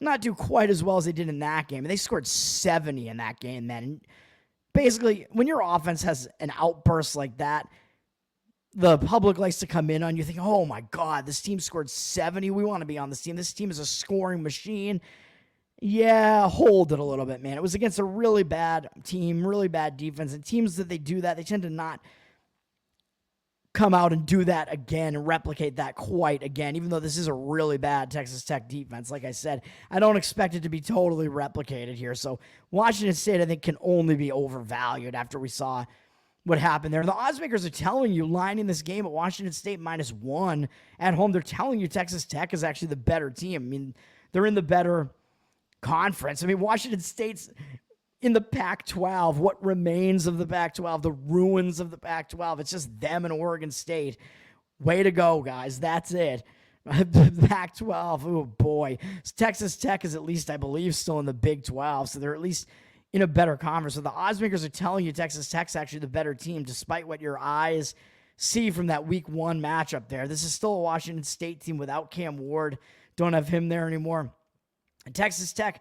not do quite as well as they did in that game. And they scored 70 in that game, man. And basically, when your offense has an outburst like that, the public likes to come in on you, think, oh my God, this team scored 70. We want to be on this team. This team is a scoring machine. Yeah, hold it a little bit, man. It was against a really bad team, really bad defense. And teams that they do that, they tend to not come out and do that again and replicate that quite again, even though this is a really bad Texas Tech defense. Like I said, I don't expect it to be totally replicated here. So Washington State, I think, can only be overvalued after we saw what happened there. And the odds makers are telling you, lining this game at Washington State -1 at home, they're telling you Texas Tech is actually the better team. They're in the better conference. Washington State's in the Pac-12, what remains of the Pac-12, the ruins of the Pac-12. It's just them and Oregon State. Way to go, guys. That's it. The Pac-12, oh boy. Texas Tech is at least, I believe, still in the Big 12, so they're at least in a better conference. So the odds makers are telling you Texas Tech's actually the better team, despite what your eyes see from that Week 1 matchup there. This is still a Washington State team without Cam Ward. Don't have him there anymore. And Texas Tech,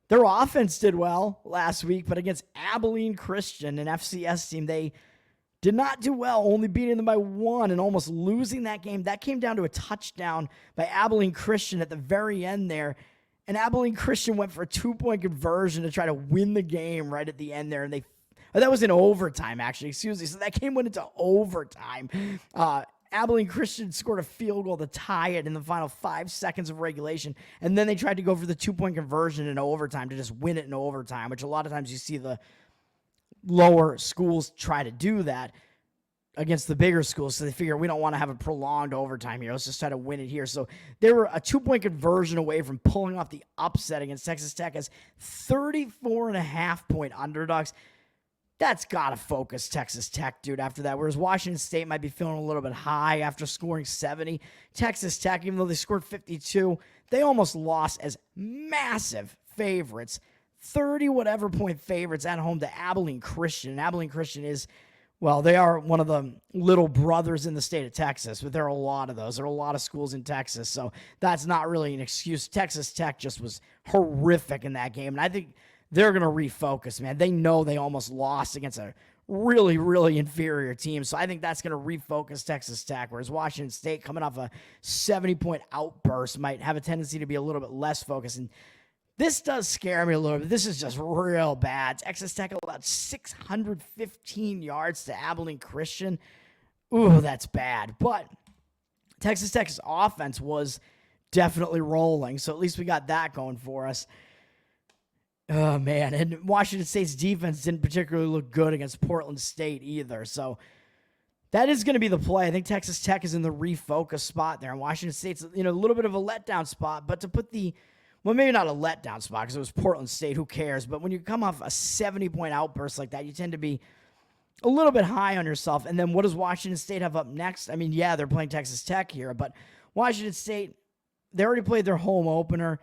their offense did well last week, but against Abilene Christian, an FCS team, they did not do well, only beating them by 1 and almost losing that game. That came down to a touchdown by Abilene Christian at the very end there. And Abilene Christian went for a 2-point conversion to try to win the game right at the end there. And that was in overtime, actually. Excuse me. So that game went into overtime. Abilene Christian scored a field goal to tie it in the final 5 seconds of regulation. And then they tried to go for the 2-point conversion in overtime to just win it in overtime, which a lot of times you see the lower schools try to do that against the bigger schools. So they figure we don't want to have a prolonged overtime here. Let's just try to win it here. So they were a 2-point conversion away from pulling off the upset against Texas Tech as 34.5-point underdogs. That's got to focus Texas Tech, dude, after that. Whereas Washington State might be feeling a little bit high after scoring 70. Texas Tech, even though they scored 52, they almost lost as massive favorites. 30-whatever point favorites at home to Abilene Christian. And Abilene Christian is, well, they are one of the little brothers in the state of Texas, but there are a lot of those. There are a lot of schools in Texas, so that's not really an excuse. Texas Tech just was horrific in that game, and I think they're going to refocus, man. They know they almost lost against a really, really inferior team. So I think that's going to refocus Texas Tech, whereas Washington State, coming off a 70-point outburst, might have a tendency to be a little bit less focused. And this does scare me a little bit. This is just real bad. Texas Tech allowed 615 yards to Abilene Christian. Ooh, that's bad. But Texas Tech's offense was definitely rolling. So at least we got that going for us. Oh, man. And Washington State's defense didn't particularly look good against Portland State either. So that is going to be the play. I think Texas Tech is in the refocus spot there. And Washington State's, a little bit of a letdown spot. But to put well, maybe not a letdown spot because it was Portland State. Who cares? But when you come off a 70-point outburst like that, you tend to be a little bit high on yourself. And then what does Washington State have up next? I mean, yeah, they're playing Texas Tech here. But Washington State, they already played their home opener.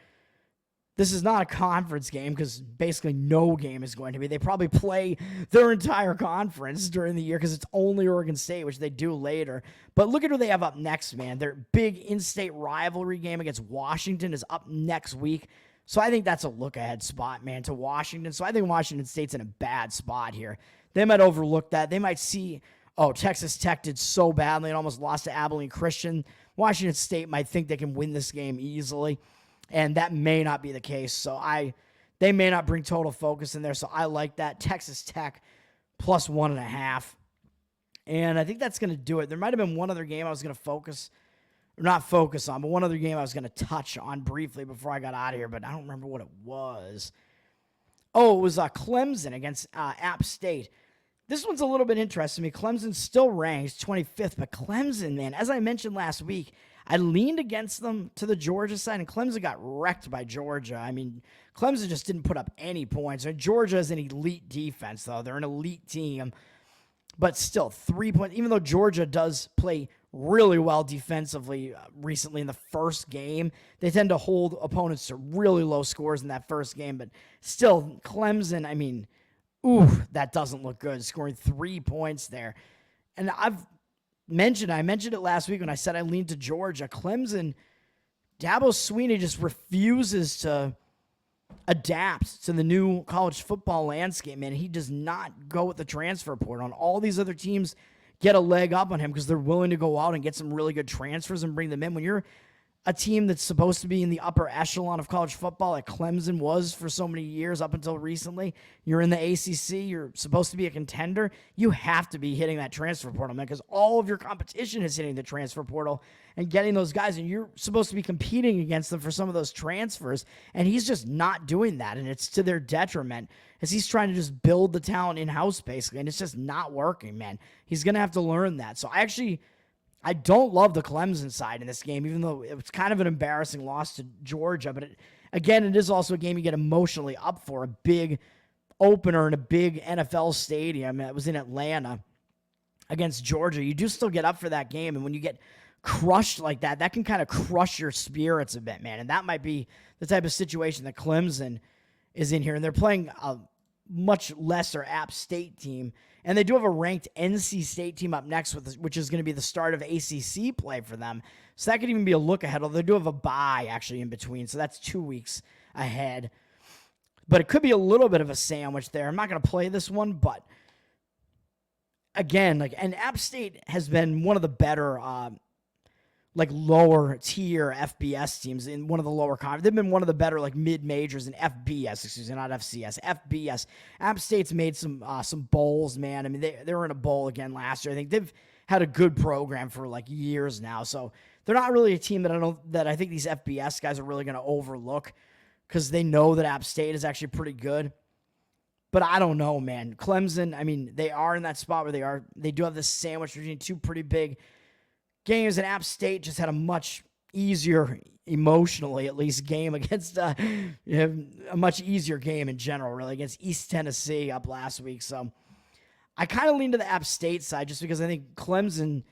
This is not a conference game because basically no game is going to be. They probably play their entire conference during the year because it's only Oregon State, which they do later. But look at who they have up next, man. Their big in-state rivalry game against Washington is up next week. So I think that's a look-ahead spot, man, to Washington. So I think Washington State's in a bad spot here. They might overlook that. They might see, Texas Tech did so badly and almost lost to Abilene Christian. Washington State might think they can win this game easily. And that may not be the case. So they may not bring total focus in there. So I like that. Texas Tech plus 1.5. And I think that's going to do it. There might have been one other game I was going to not focus on, but one other game I was going to touch on briefly before I got out of here, but I don't remember what it was. Oh, it was Clemson against App State. This one's a little bit interesting to me. Clemson's still ranked 25th, but Clemson, man, as I mentioned last week, I leaned against them to the Georgia side, and Clemson got wrecked by Georgia. I mean, Clemson just didn't put up any points. Georgia is an elite defense, though. They're an elite team. But still, 3 points. Even though Georgia does play really well defensively recently in the first game, they tend to hold opponents to really low scores in that first game. But still, Clemson, I mean, that doesn't look good, scoring 3 points there. And I mentioned it last week when I said I leaned to Georgia. Clemson, Dabo Swinney just refuses to adapt to the new college football landscape, man. He does not go with the transfer portal. And all these other teams get a leg up on him because they're willing to go out and get some really good transfers and bring them in. When you're a team that's supposed to be in the upper echelon of college football, like Clemson was for so many years up until recently, you're in the ACC, you're supposed to be a contender, you have to be hitting that transfer portal, man, because all of your competition is hitting the transfer portal and getting those guys, and you're supposed to be competing against them for some of those transfers, and he's just not doing that, and it's to their detriment as he's trying to just build the talent in-house, basically, and it's just not working, man. He's going to have to learn that. So I don't love the Clemson side in this game, even though it was kind of an embarrassing loss to Georgia. But it is also a game you get emotionally up for, a big opener in a big NFL stadium. It was in Atlanta against Georgia. You do still get up for that game, and when you get crushed like that, that can kind of crush your spirits a bit, man. And that might be the type of situation that Clemson is in here. And they're playing a much lesser App State team. And they do have a ranked NC State team up next, which is going to be the start of ACC play for them. So that could even be a look ahead, although they do have a bye actually in between. So that's 2 weeks ahead. But it could be a little bit of a sandwich there. I'm not going to play this one, but again, and App State has been one of the better lower tier FBS teams in one of the lower conferences. They've been one of the better mid majors in FBS, not FCS, FBS. App State's made some bowls, man. I mean, they were in a bowl again last year. I think they've had a good program for years now. So they're not really a team that I think these FBS guys are really going to overlook because they know that App State is actually pretty good. But I don't know, man. Clemson, I mean, they are in that spot where they do have this sandwich between two pretty big games, and App State just had a much easier, emotionally at least, game against a much easier game in general, really, against East Tennessee up last week. So I kind of lean to the App State side just because I think Clemson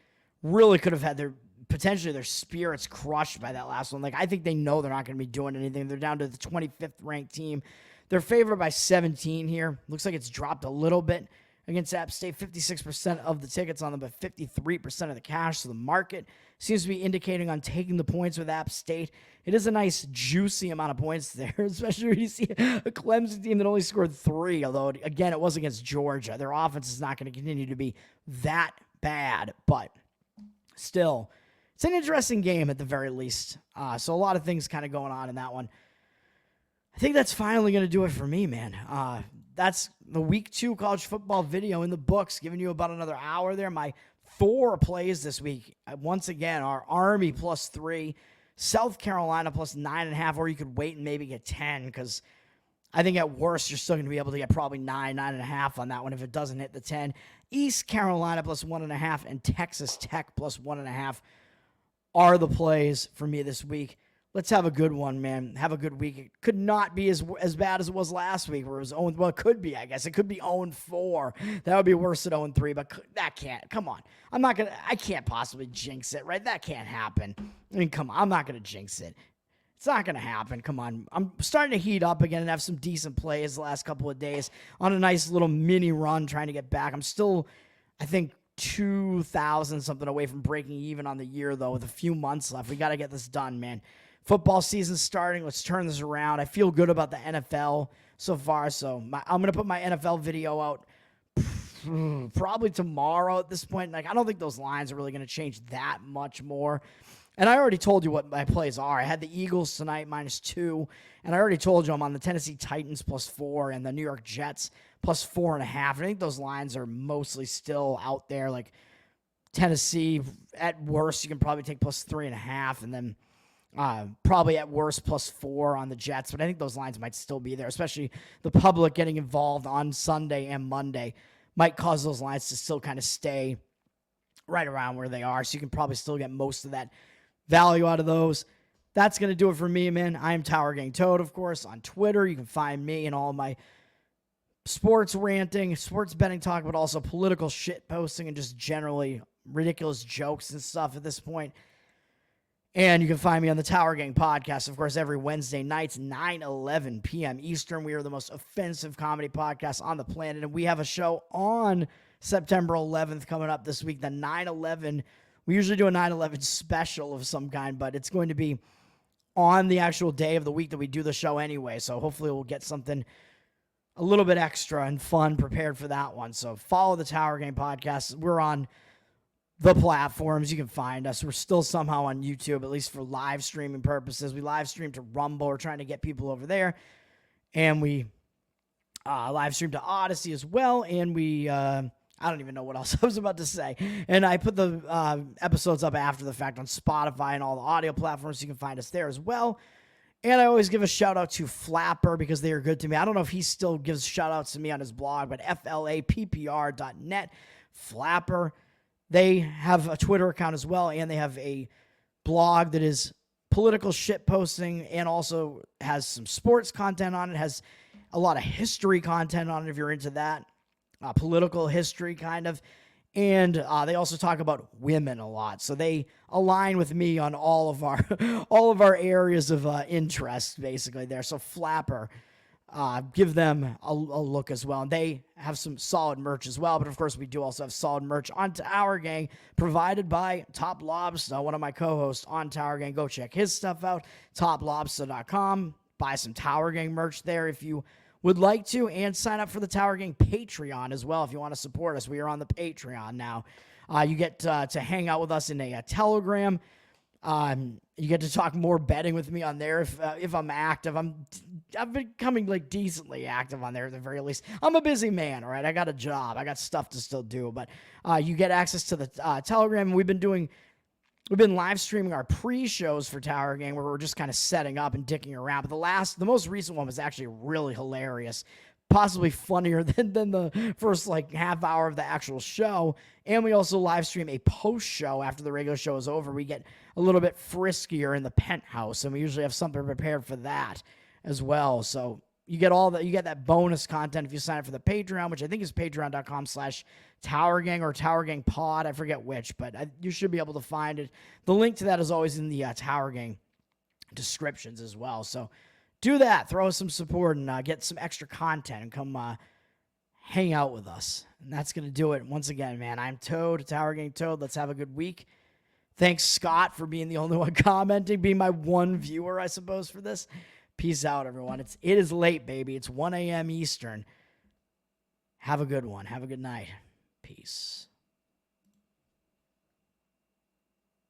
really could have had potentially their spirits crushed by that last one. I think they know they're not going to be doing anything. They're down to the 25th ranked team. They're favored by 17 here. Looks like it's dropped a little bit against App State. 56% of the tickets on them, but 53% of the cash. So the market seems to be indicating on taking the points with App State. It is a nice, juicy amount of points there, especially when you see a Clemson team that only scored 3, although, again, it was against Georgia. Their offense is not going to continue to be that bad, but still, it's an interesting game at the very least. So a lot of things kind of going on in that one. I think that's finally going to do it for me, man. That's the week 2 college football video in the books, giving you about another hour there. My 4 plays this week, once again, are Army +3, South Carolina plus 9.5, or you could wait and maybe get 10, because I think at worst you're still going to be able to get probably 9.5 on that one if it doesn't hit the 10. East Carolina plus 1.5 and Texas Tech plus 1.5 are the plays for me this week. Let's have a good one, man. Have a good week. It could not be as bad as it was last week, where it was 0. Well, it could be, I guess. It could be 0-4. That would be worse than 0-3, but that can't. Come on. I can't possibly jinx it, right? That can't happen. I mean, come on. I'm not going to jinx it. It's not going to happen. Come on. I'm starting to heat up again and have some decent plays the last couple of days on a nice little mini run trying to get back. I'm still, I think, 2,000 something away from breaking even on the year, though, with a few months left. We got to get this done, man. Football season's starting. Let's turn this around. I feel good about the NFL so far, so I'm going to put my NFL video out probably tomorrow at this point. Like, I don't think those lines are really going to change that much more. And I already told you what my plays are. I had the Eagles tonight -2, and I already told you I'm on the Tennessee Titans +4 and the New York Jets +4.5. I think those lines are mostly still out there. Like, Tennessee, at worst, you can probably take +3.5, and then probably at worst +4 on the Jets. But I think those lines might still be there, especially the public getting involved on Sunday and Monday might cause those lines to still kind of stay right around where they are. So you can probably still get most of that value out of those. That's going to do it for me, man. I am Tower Gang Toad, of course, on Twitter. You can find me and all my sports ranting, sports betting talk, but also political shit posting and just generally ridiculous jokes and stuff at this point. And you can find me on the Tower Gang podcast, of course, every Wednesday nights, 9:11 p.m. Eastern. We are the most offensive comedy podcast on the planet, and we have a show on September 11th coming up this week, the 9/11. We usually do a 9/11 special of some kind, but it's going to be on the actual day of the week that we do the show anyway, so hopefully we'll get something a little bit extra and fun prepared for that one. So follow the Tower Gang podcast. We're on the platforms. You can find us. We're still somehow on YouTube, at least for live streaming purposes. We live stream to Rumble. We're trying to get people over there. And we live stream to Odyssey as well. And we, I don't even know what else I was about to say. And I put the episodes up after the fact on Spotify and all the audio platforms. So you can find us there as well. And I always give a shout out to Flapper because they are good to me. I don't know if he still gives shout outs to me on his blog, but flappr.net. Flapper. They have a Twitter account as well, and they have a blog that is political shit posting and also has some sports content on it, has a lot of history content on it if you're into that, political history kind of, and they also talk about women a lot. So they align with me on all of our areas of interest, basically there. So Flapper. Give them a look as well. And they have some solid merch as well. But, of course, we do also have solid merch on Tower Gang provided by Top Lobster, one of my co-hosts on Tower Gang. Go check his stuff out, toplobster.com. Buy some Tower Gang merch there if you would like to. And sign up for the Tower Gang Patreon as well if you want to support us. We are on the Patreon now. You get to hang out with us in a Telegram. You get to talk more betting with me on there if I'm active. I've been becoming like decently active on there at the very least. I'm a busy man, all right? I got a job. I got stuff to still do, but you get access to the Telegram. We've been live streaming our pre-shows for Tower Gang where we're just kind of setting up and dicking around. But the most recent one was actually really hilarious. Possibly funnier than the first like half hour of the actual show. And we also live stream a post show after the regular show is over. We get a little bit friskier in the penthouse, and we usually have something prepared for that as well. So you get that bonus content if you sign up for the Patreon, which I think is patreon.com/TowerGang or TowerGangPod. I forget which, but you should be able to find it. The link to that is always in the Tower Gang descriptions as well. So do that. Throw us some support and get some extra content and come hang out with us. And that's going to do it. Once again, man, I'm Toad, Tower Gang Toad. Let's have a good week. Thanks, Scott, for being the only one commenting, being my one viewer, I suppose, for this. Peace out, everyone. It is late, baby. It's 1 a.m. Eastern. Have a good one. Have a good night. Peace.